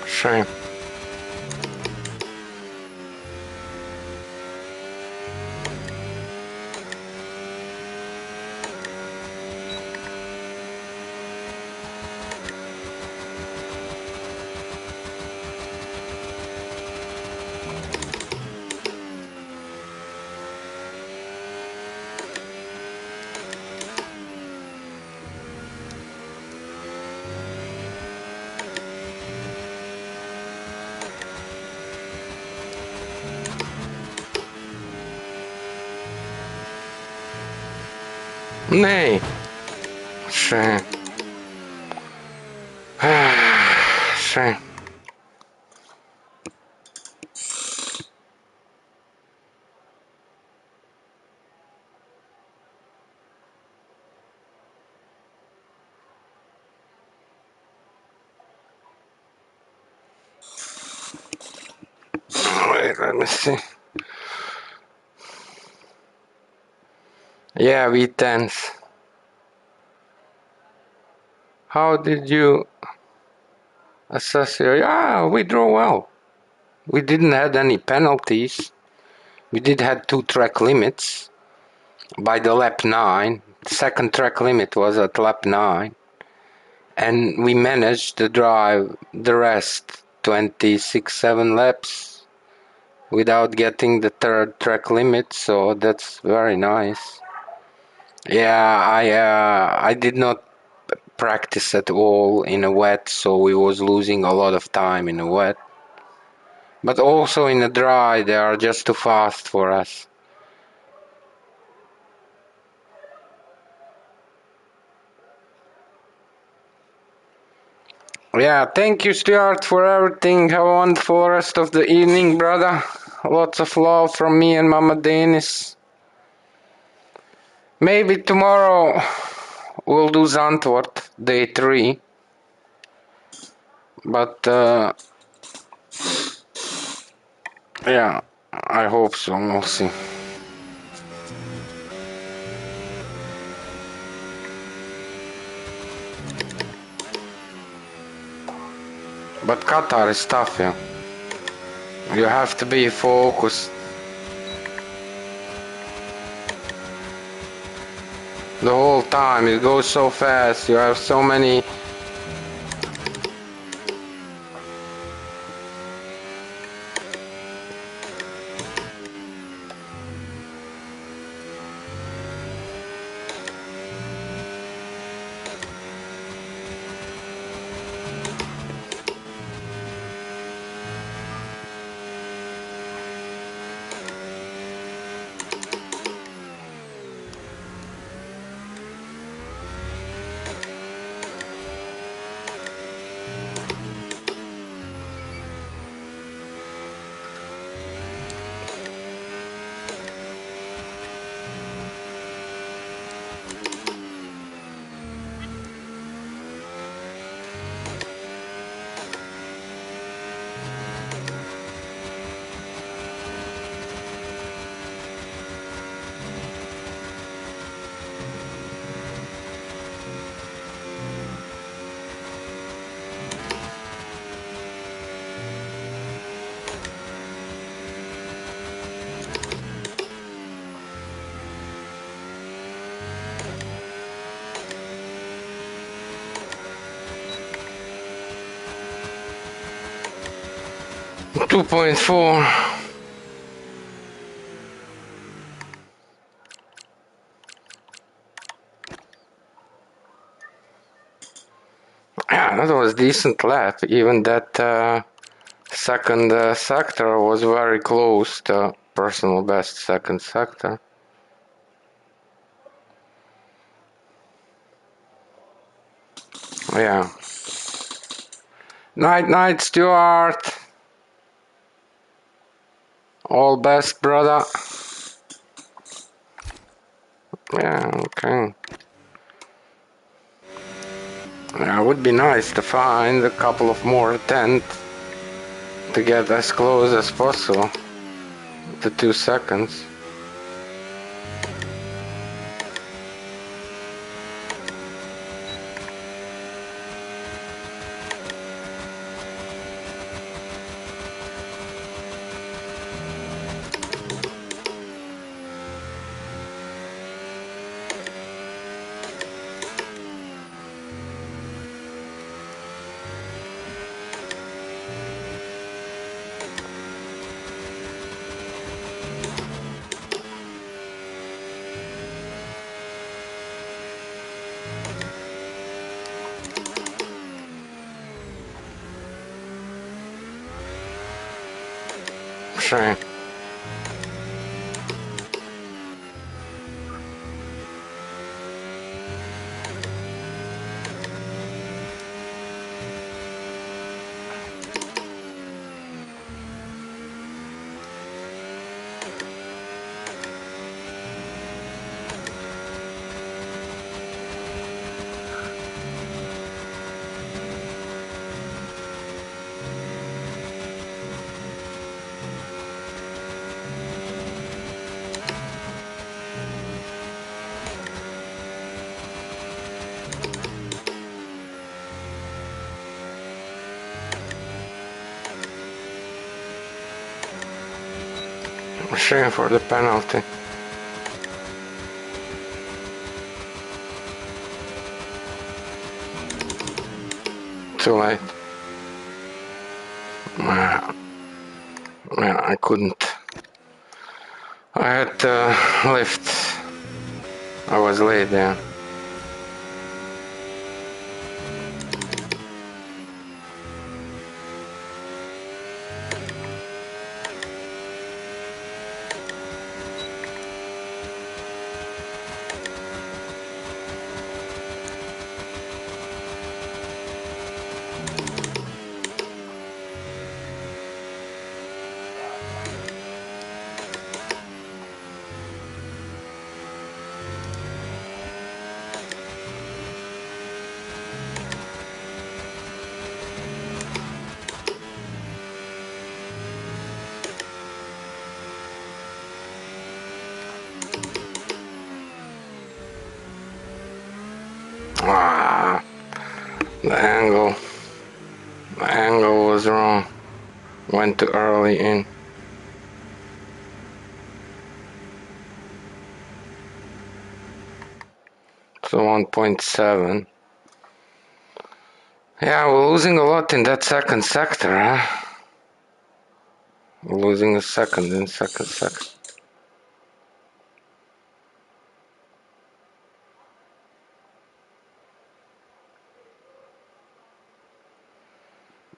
Shame. Nee. Shame. Shame. Wait, let me see. Yeah, we tense. How did you assess your... Yeah, we draw well. We didn't have any penalties. We did have 2 track limits by the lap 9. Second track limit was at lap 9. And we managed to drive the rest 26-7 laps without getting the third track limit, so that's very nice. Yeah, I did not practice at all in a wet, so we was losing a lot of time in a wet. But also in a dry, they are just too fast for us. Yeah, thank you, Stuart, for everything. Have a wonderful rest of the evening, brother. Lots of love from me and Mama Denis. Maybe tomorrow we'll do Zandvoort, day 3. But, yeah, I hope so. We'll see. But Qatar is tough, yeah. You have to be focused. The whole time, it goes so fast. You have so many... 2.4. Yeah, that was decent lap. Even that second sector was very close to personal best second sector. Yeah. Night, night, Stuart. All best, brother. Yeah, okay. Yeah, it would be nice to find a couple of more tents to get as close as possible to 2 seconds. Sure. Sure for the penalty. Too late. Yeah, I couldn't. I had to lift. I was late there. Ah, the angle. The angle was wrong. Went too early in. So 1.7. Yeah, we're losing a lot in that second sector, huh? We're losing a second in second sector.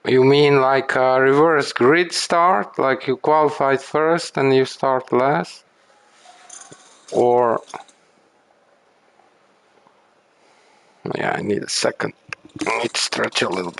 You mean like a reverse grid start? Like you qualified first and you start last? Or... Yeah, I need a second. Need to stretch a little.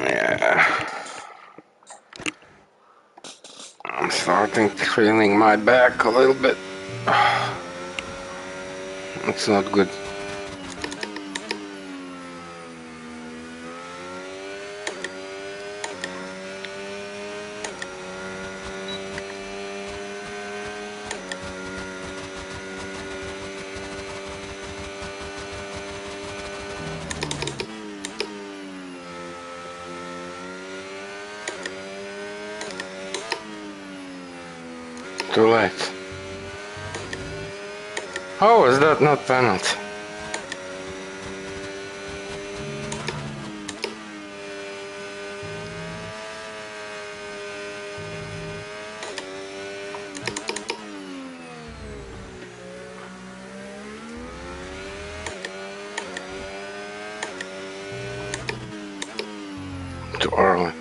Yeah. I'm starting to feeling my back a little bit. It's not good. Too late. How is that not penalty? Too early.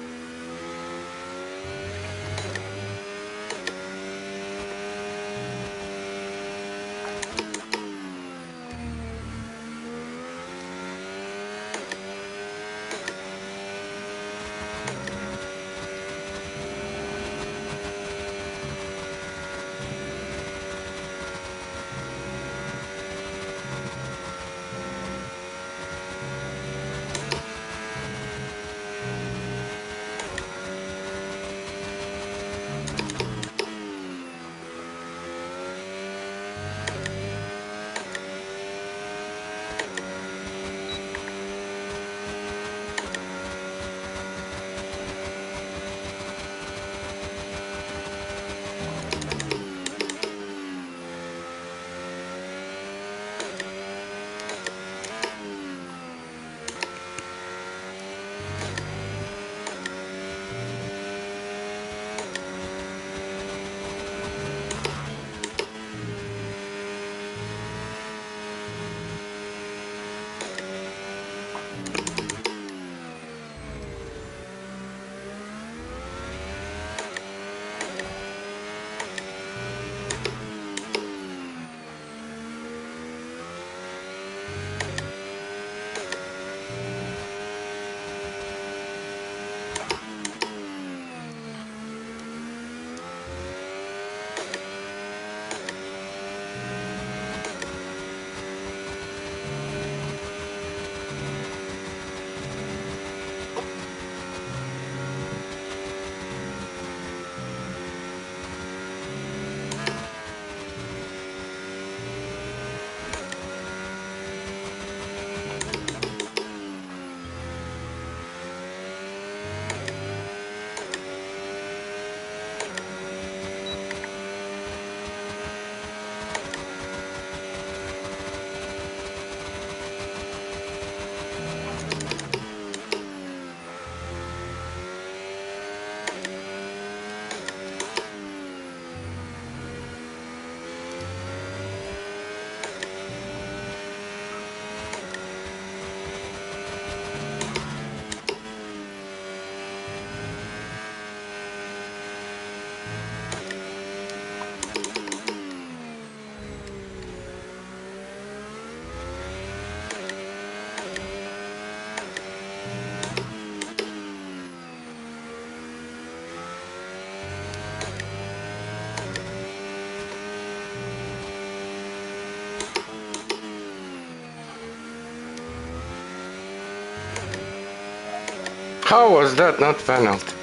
How was that not penalty?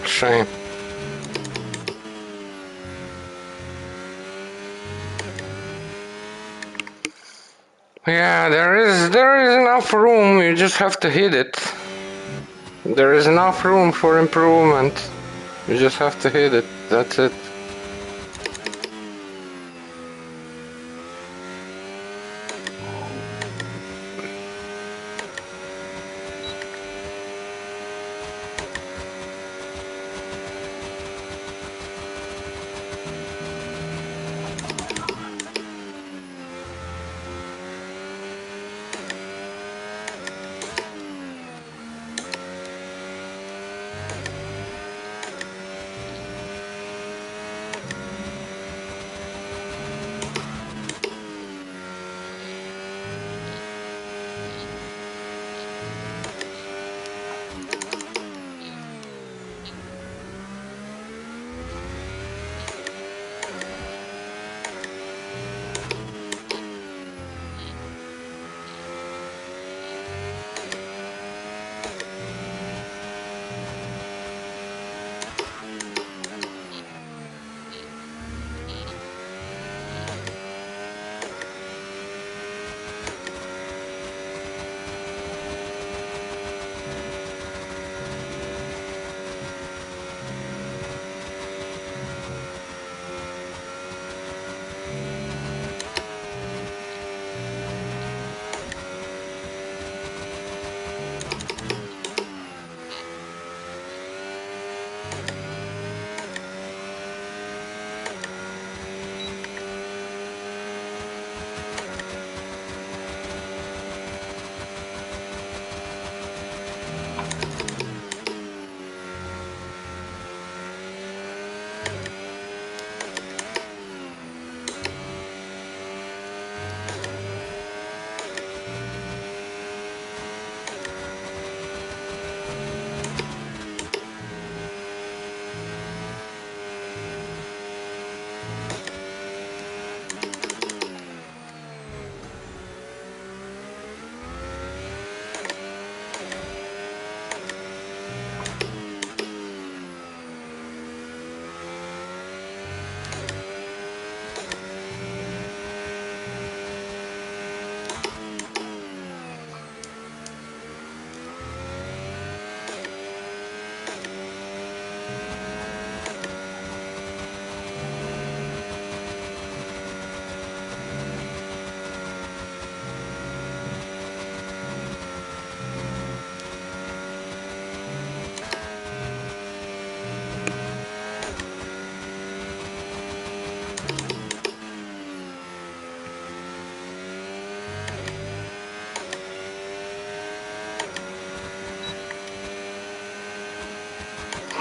Shame. Yeah, there is enough room, you just have to hit it. There is enough room for improvement. You just have to hit it. That's it.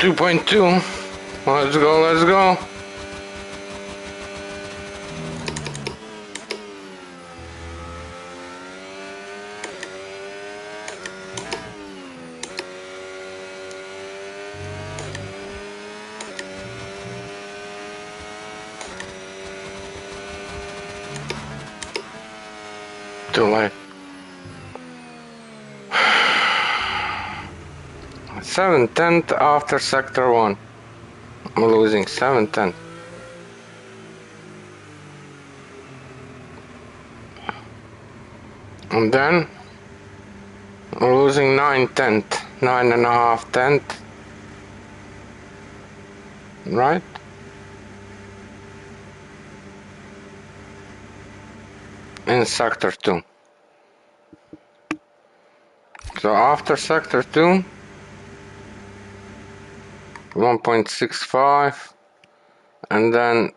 Two point two. Let's go, let's go. Too late. 7/10 after sector 1. I'm losing 7/10. And then I'm losing 9/10. 9.5 tenth. Right? In sector 2. So after sector 2, 1.65. And then,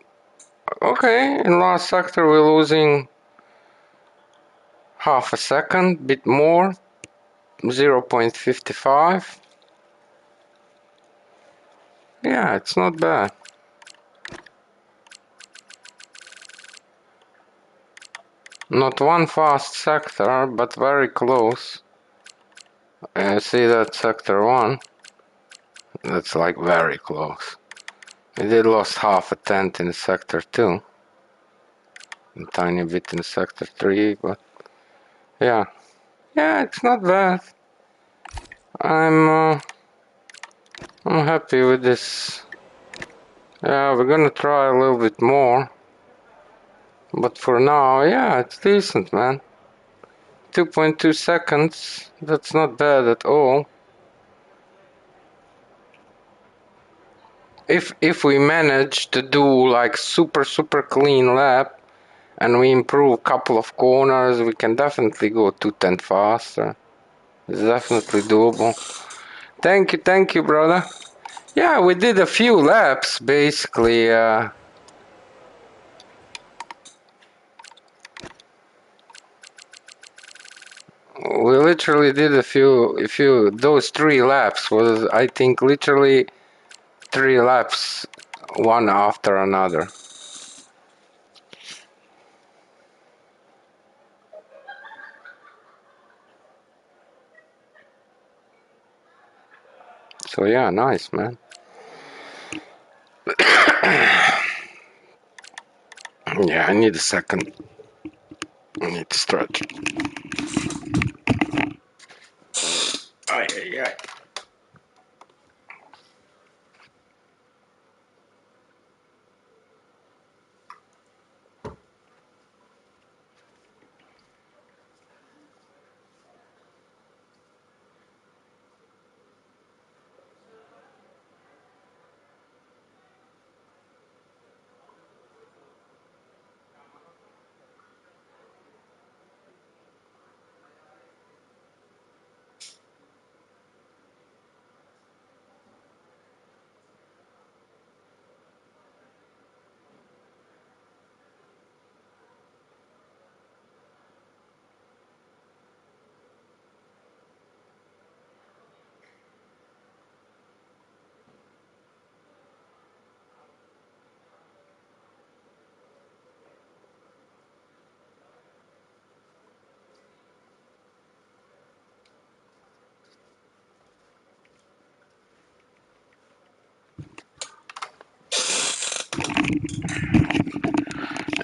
okay, in last sector we're losing half a second, bit more, 0.55. Yeah, it's not bad. Not one fast sector, but very close. See that sector 1? That's like very close. We did lost half a tenth in sector 2. A tiny bit in sector 3, but yeah. Yeah, it's not bad. I'm happy with this. Yeah, we're gonna try a little bit more. But for now, yeah, it's decent, man. 2.2 seconds. That's not bad at all. If we manage to do like super clean lap and we improve a couple of corners, we can definitely go 210 faster. It's definitely doable. Thank you, brother. Yeah, we did a few laps basically. We literally did a few. Those 3 laps was, I think, literally 3 laps, one after another. So yeah, nice, man. Yeah, I need a second. I need to stretch. Ay, ay, ay.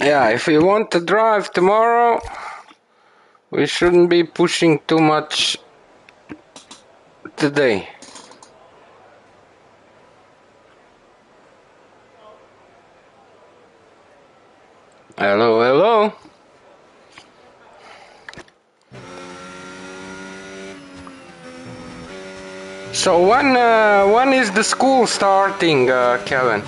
Yeah, if we want to drive tomorrow, we shouldn't be pushing too much today. Hello, hello. So when is the school starting, Kevin?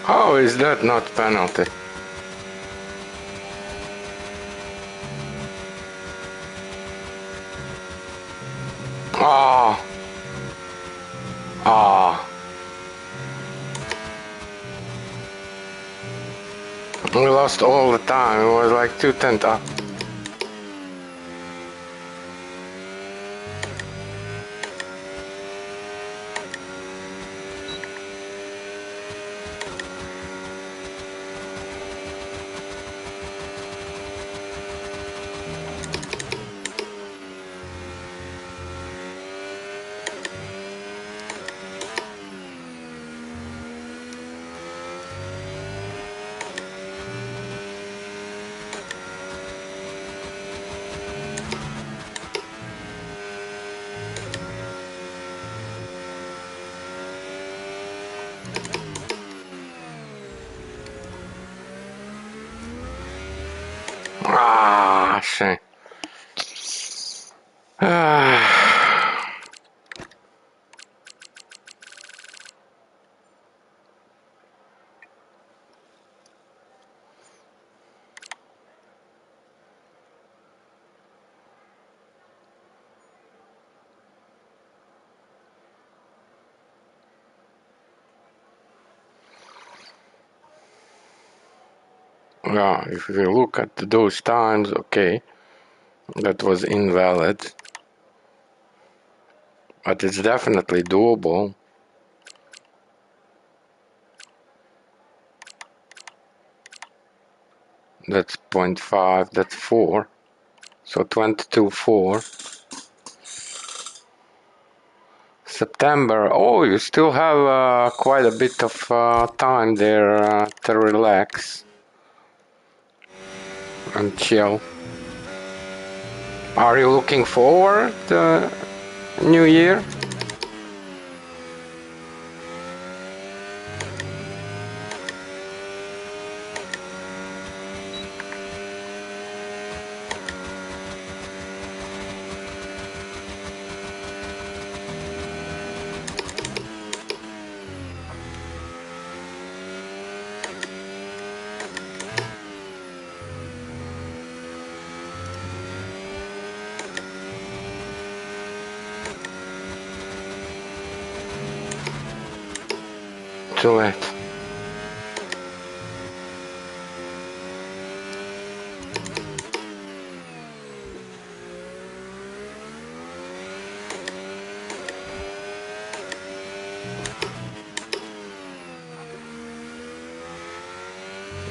How is that not penalty? Ah, ah. We lost all the time. It was like 210 up. Yeah, if we look at those times, okay, that was invalid, but it's definitely doable. That's 0.5, that's 4, so 22.4. September, oh, you still have quite a bit of time there to relax and chill. Are you looking forward to New Year? Too late.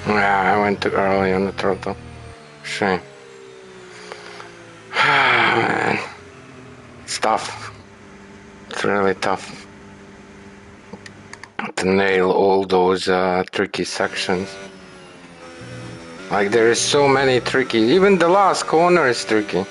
Yeah, I went too early on the throttle. Shame. Man, it's tough. It's really tough to nail all those tricky sections. Like there is so many tricky. Even the last corner is tricky.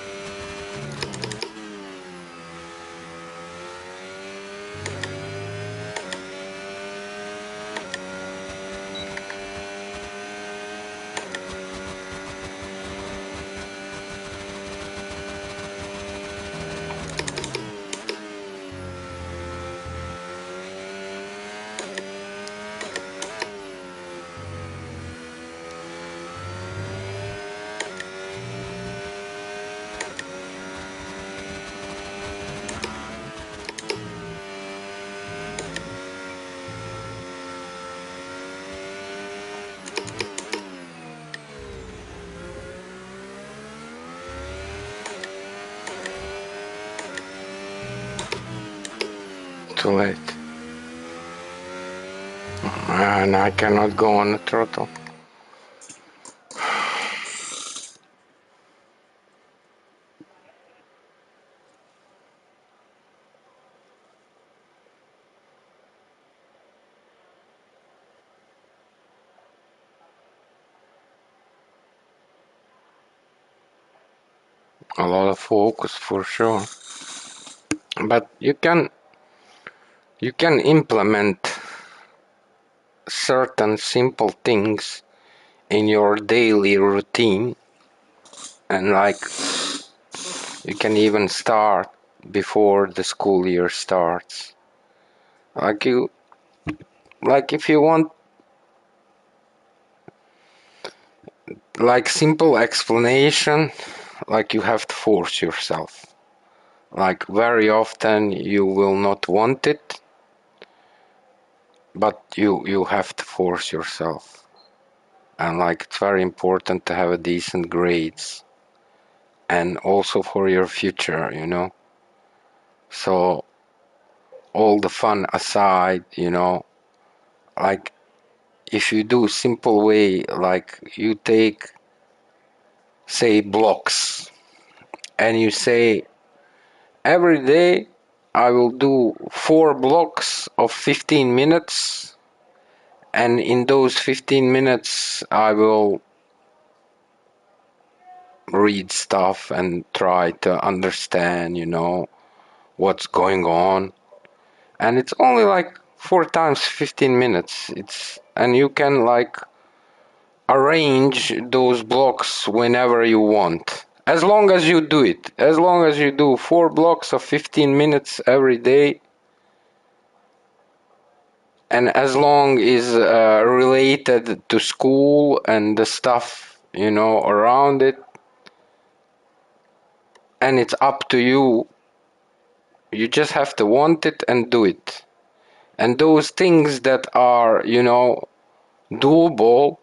Too late. And I cannot go on the throttle. A lot of focus for sure. But you can implement certain simple things in your daily routine, and like you can even start before the school year starts. Like you like if you want like simple explanation, like you have to force yourself. Like very often you will not want it, but you have to force yourself. And like it's very important to have a decent grades, and also for your future. So all the fun aside, like if you do simple way, like you take say blocks, and you say every day I will do 4 blocks of 15 minutes, and in those 15 minutes I will read stuff and try to understand, what's going on. And it's only like 4 times 15 minutes. And you can like arrange those blocks whenever you want. As long as you do it. As long as you do 4 blocks of 15 minutes every day, and as long is related to school and the stuff, around it, and it's up to you. You just have to want it and do it. And those things that are, doable,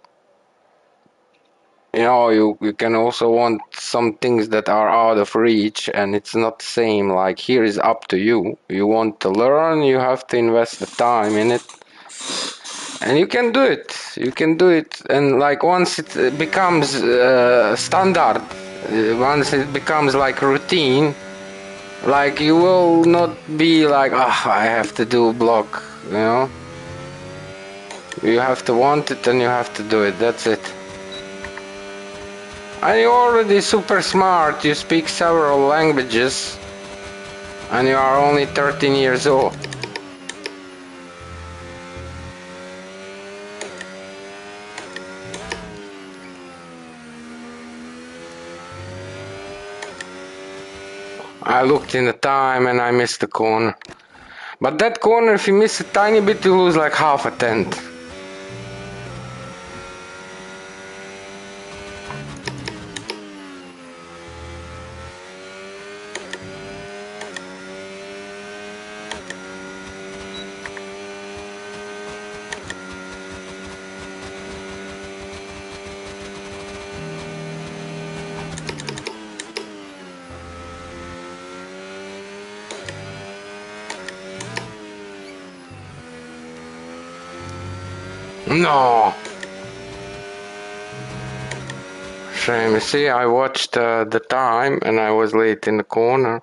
you can also want some things that are out of reach, and it's not the same. Like, here is up to you. You want to learn, you have to invest the time in it, and you can do it. You can do it, and like once it becomes standard, once it becomes like routine, like you will not be like, I have to do blog. You have to want it and you have to do it. That's it. And you're already super smart. You speak several languages, and you are only 13 years old. I looked in the time and I missed the corner. But that corner, if you miss a tiny bit, you lose like half a tenth. No! Shame. You see, I watched the time and I was late in the corner.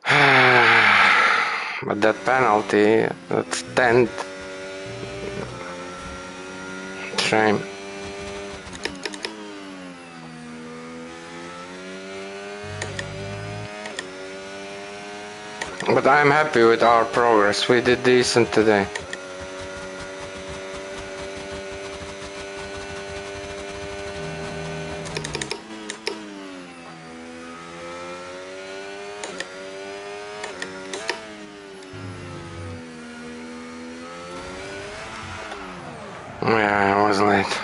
But that penalty, that's 10th. Shame. But I'm happy with our progress. We did decent today. Yeah, I was late.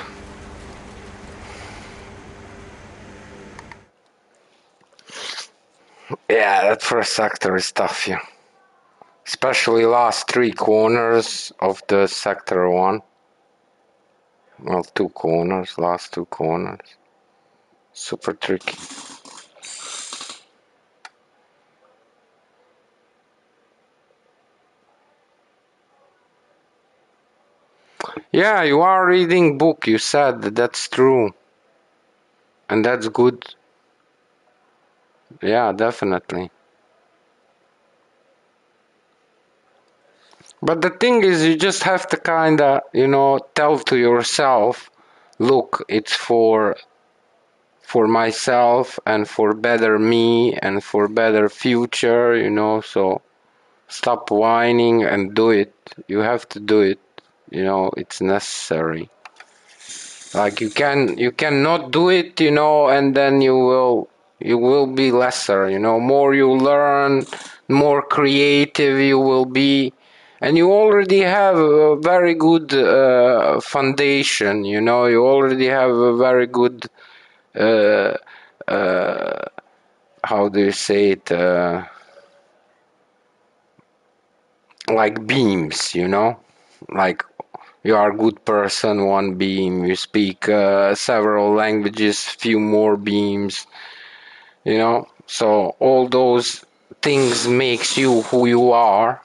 Yeah, that first sector is tough, yeah. Especially last 3 corners of the sector 1. Well, 2 corners, last 2 corners. Super tricky. Yeah, you are reading book, you said. That's true. And that's good. Yeah, definitely. But the thing is, you just have to kinda, tell to yourself, look, it's for myself and for better me and for better future, so stop whining and do it. You have to do it. It's necessary. Like you cannot do it, and then you will be lesser, more you learn, more creative you will be, and you already have a very good foundation, you already have a very good uh, uh, how do you say it, like beams, like you are a good person, 1 beam, you speak several languages, few more beams, so all those things makes you who you are.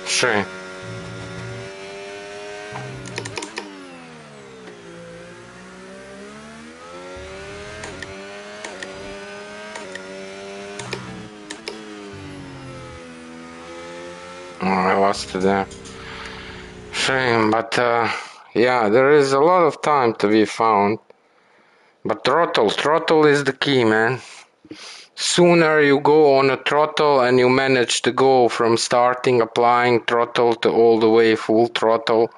Sure. I lost there. Shame, but yeah, there is a lot of time to be found. But throttle is the key, man. Sooner you go on a throttle and you manage to go from starting applying throttle to all the way full throttle,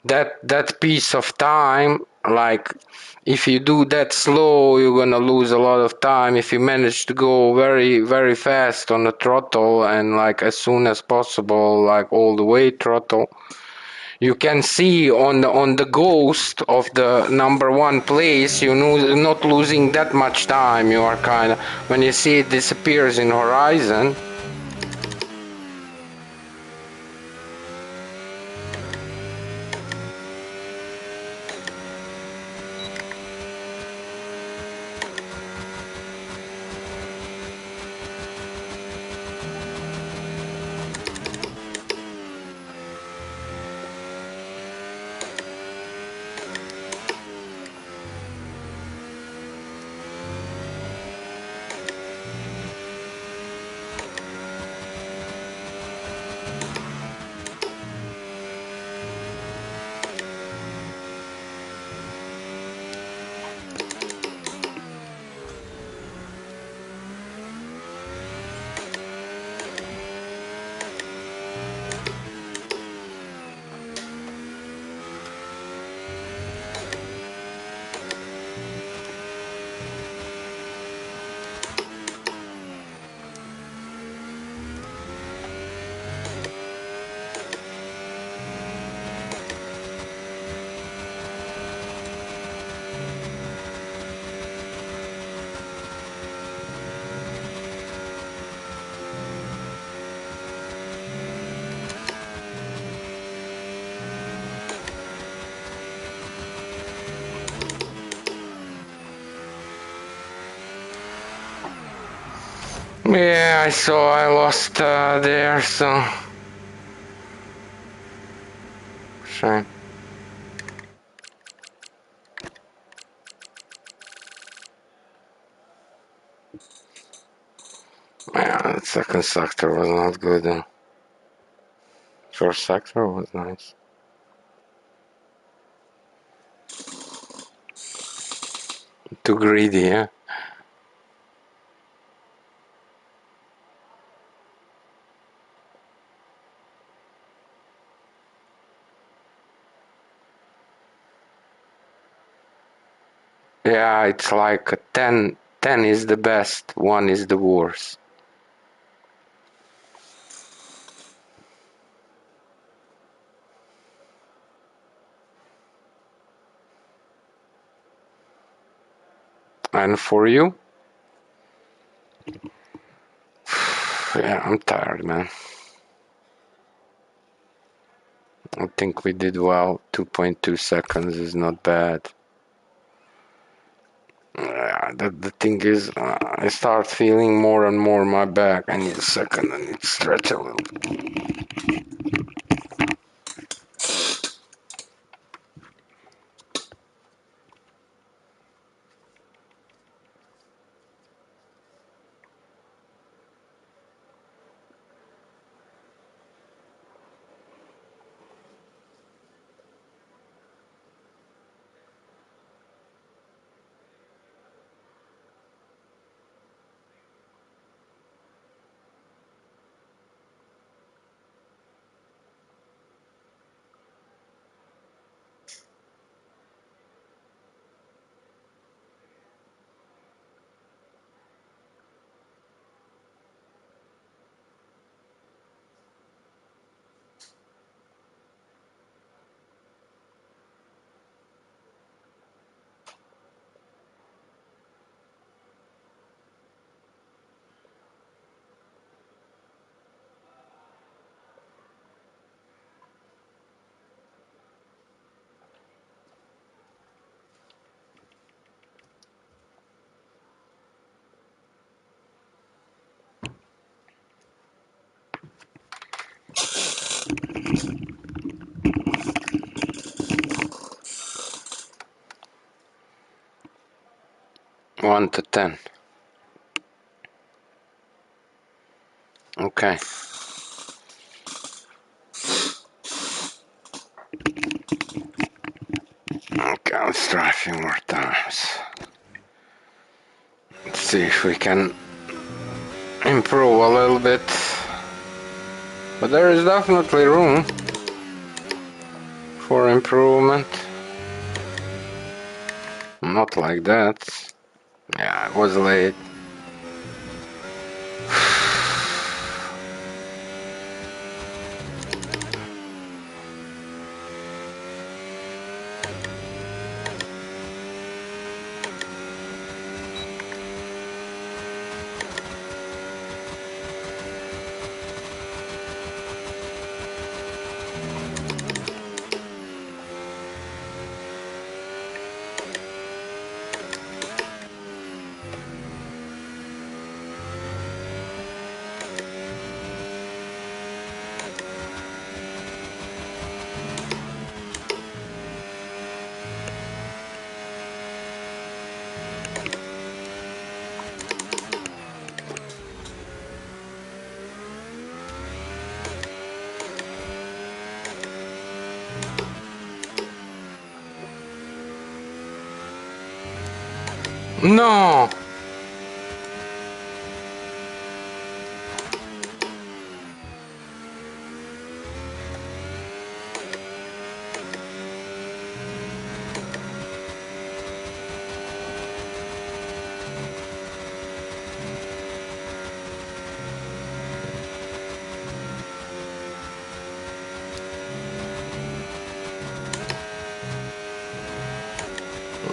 that piece of time, like if you do that slow, you're gonna lose a lot of time. If you manage to go very very fast on the throttle and like as soon as possible, like all the way throttle, you can see on the ghost of the number one place, you know, not losing that much time. You are kind of, when you see it disappears in horizon. Yeah, I saw I lost there, so shame. Yeah, the second sector was not good. First sector was nice. Too greedy, yeah. Yeah, it's like a 10. 10 is the best, 1 is the worst. And for you? Yeah, I'm tired, man. I think we did well. 2.2 seconds is not bad. Yeah, the thing is, I start feeling more and more my back. I need a second, I need to stretch a little. 1 to 10. Okay. Okay, let's try a few more times. see if we can improve a little bit. But there is definitely room for improvement. Not like that. Yeah, I was late. No!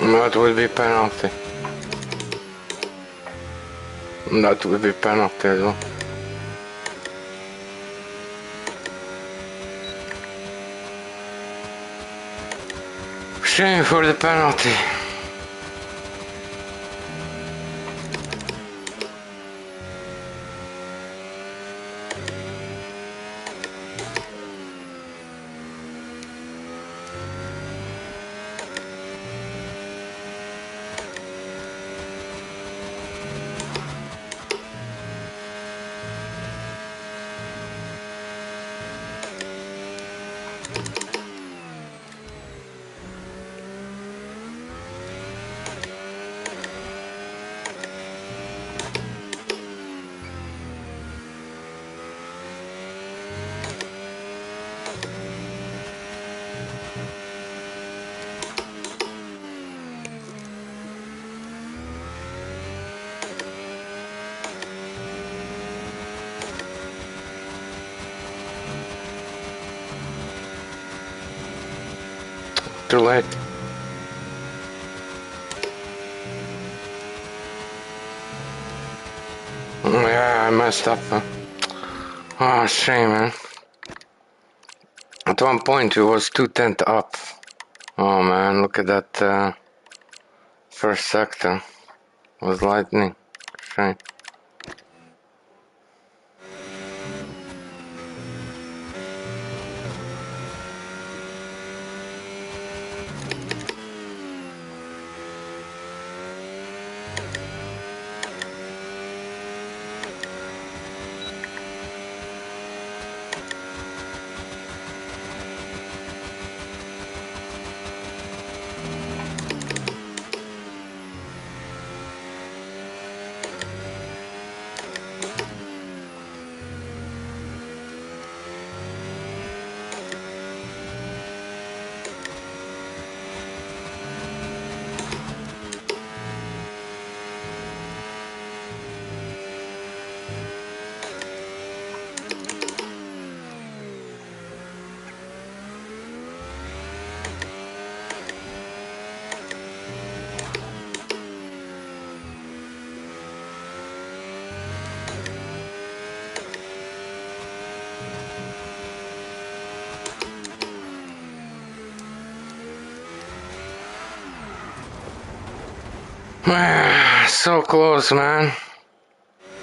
That would be penalty. That would be penalty as well. Shame for the penalty. Too late. Yeah, I messed up. Oh, shame, man. At one point, it was 210 up. Oh, man, look at that first sector. It was lightning. Shame. So close, man.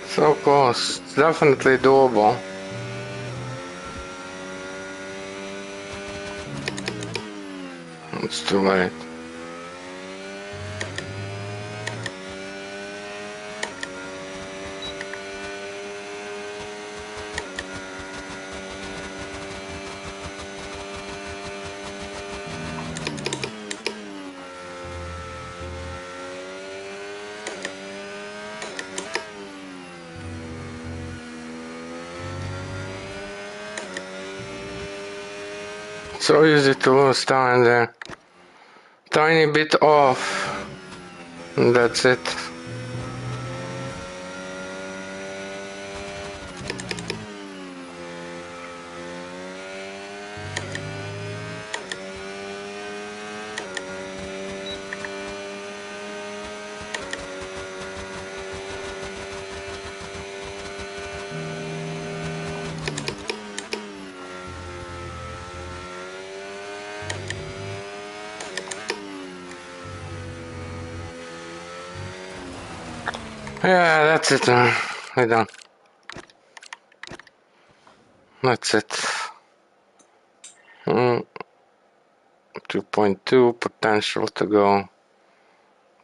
So close. It's definitely doable. It's too late. So easy to lose time there. Tiny bit off. And that's it. Yeah, that's it, man. We're done. That's it. 2.2 potential to go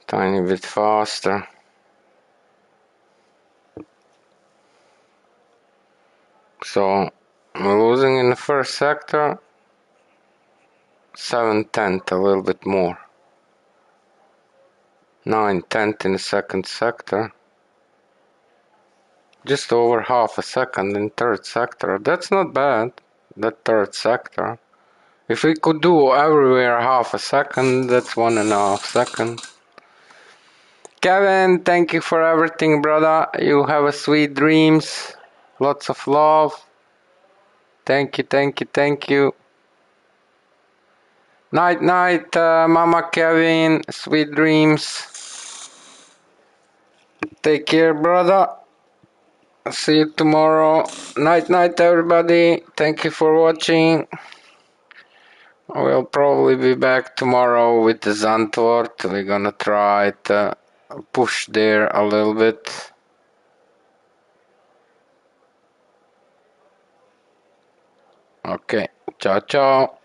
tiny bit faster. So we're losing in the first sector 7/10, a little bit more. 9/10 in the second sector. Just over half a second in third sector. That's not bad. That third sector. If we could do everywhere half a second, that's 1.5 seconds. Kevin, thank you for everything, brother. You have a sweet dreams. Lots of love. Thank you, thank you, thank you. Night, night, Mama Kevin. Sweet dreams. Take care, brother. See you tomorrow. Night, night, everybody. Thank you for watching. We'll probably be back tomorrow with the Zandvoort. We're gonna try to push there a little bit. Okay. Ciao, ciao.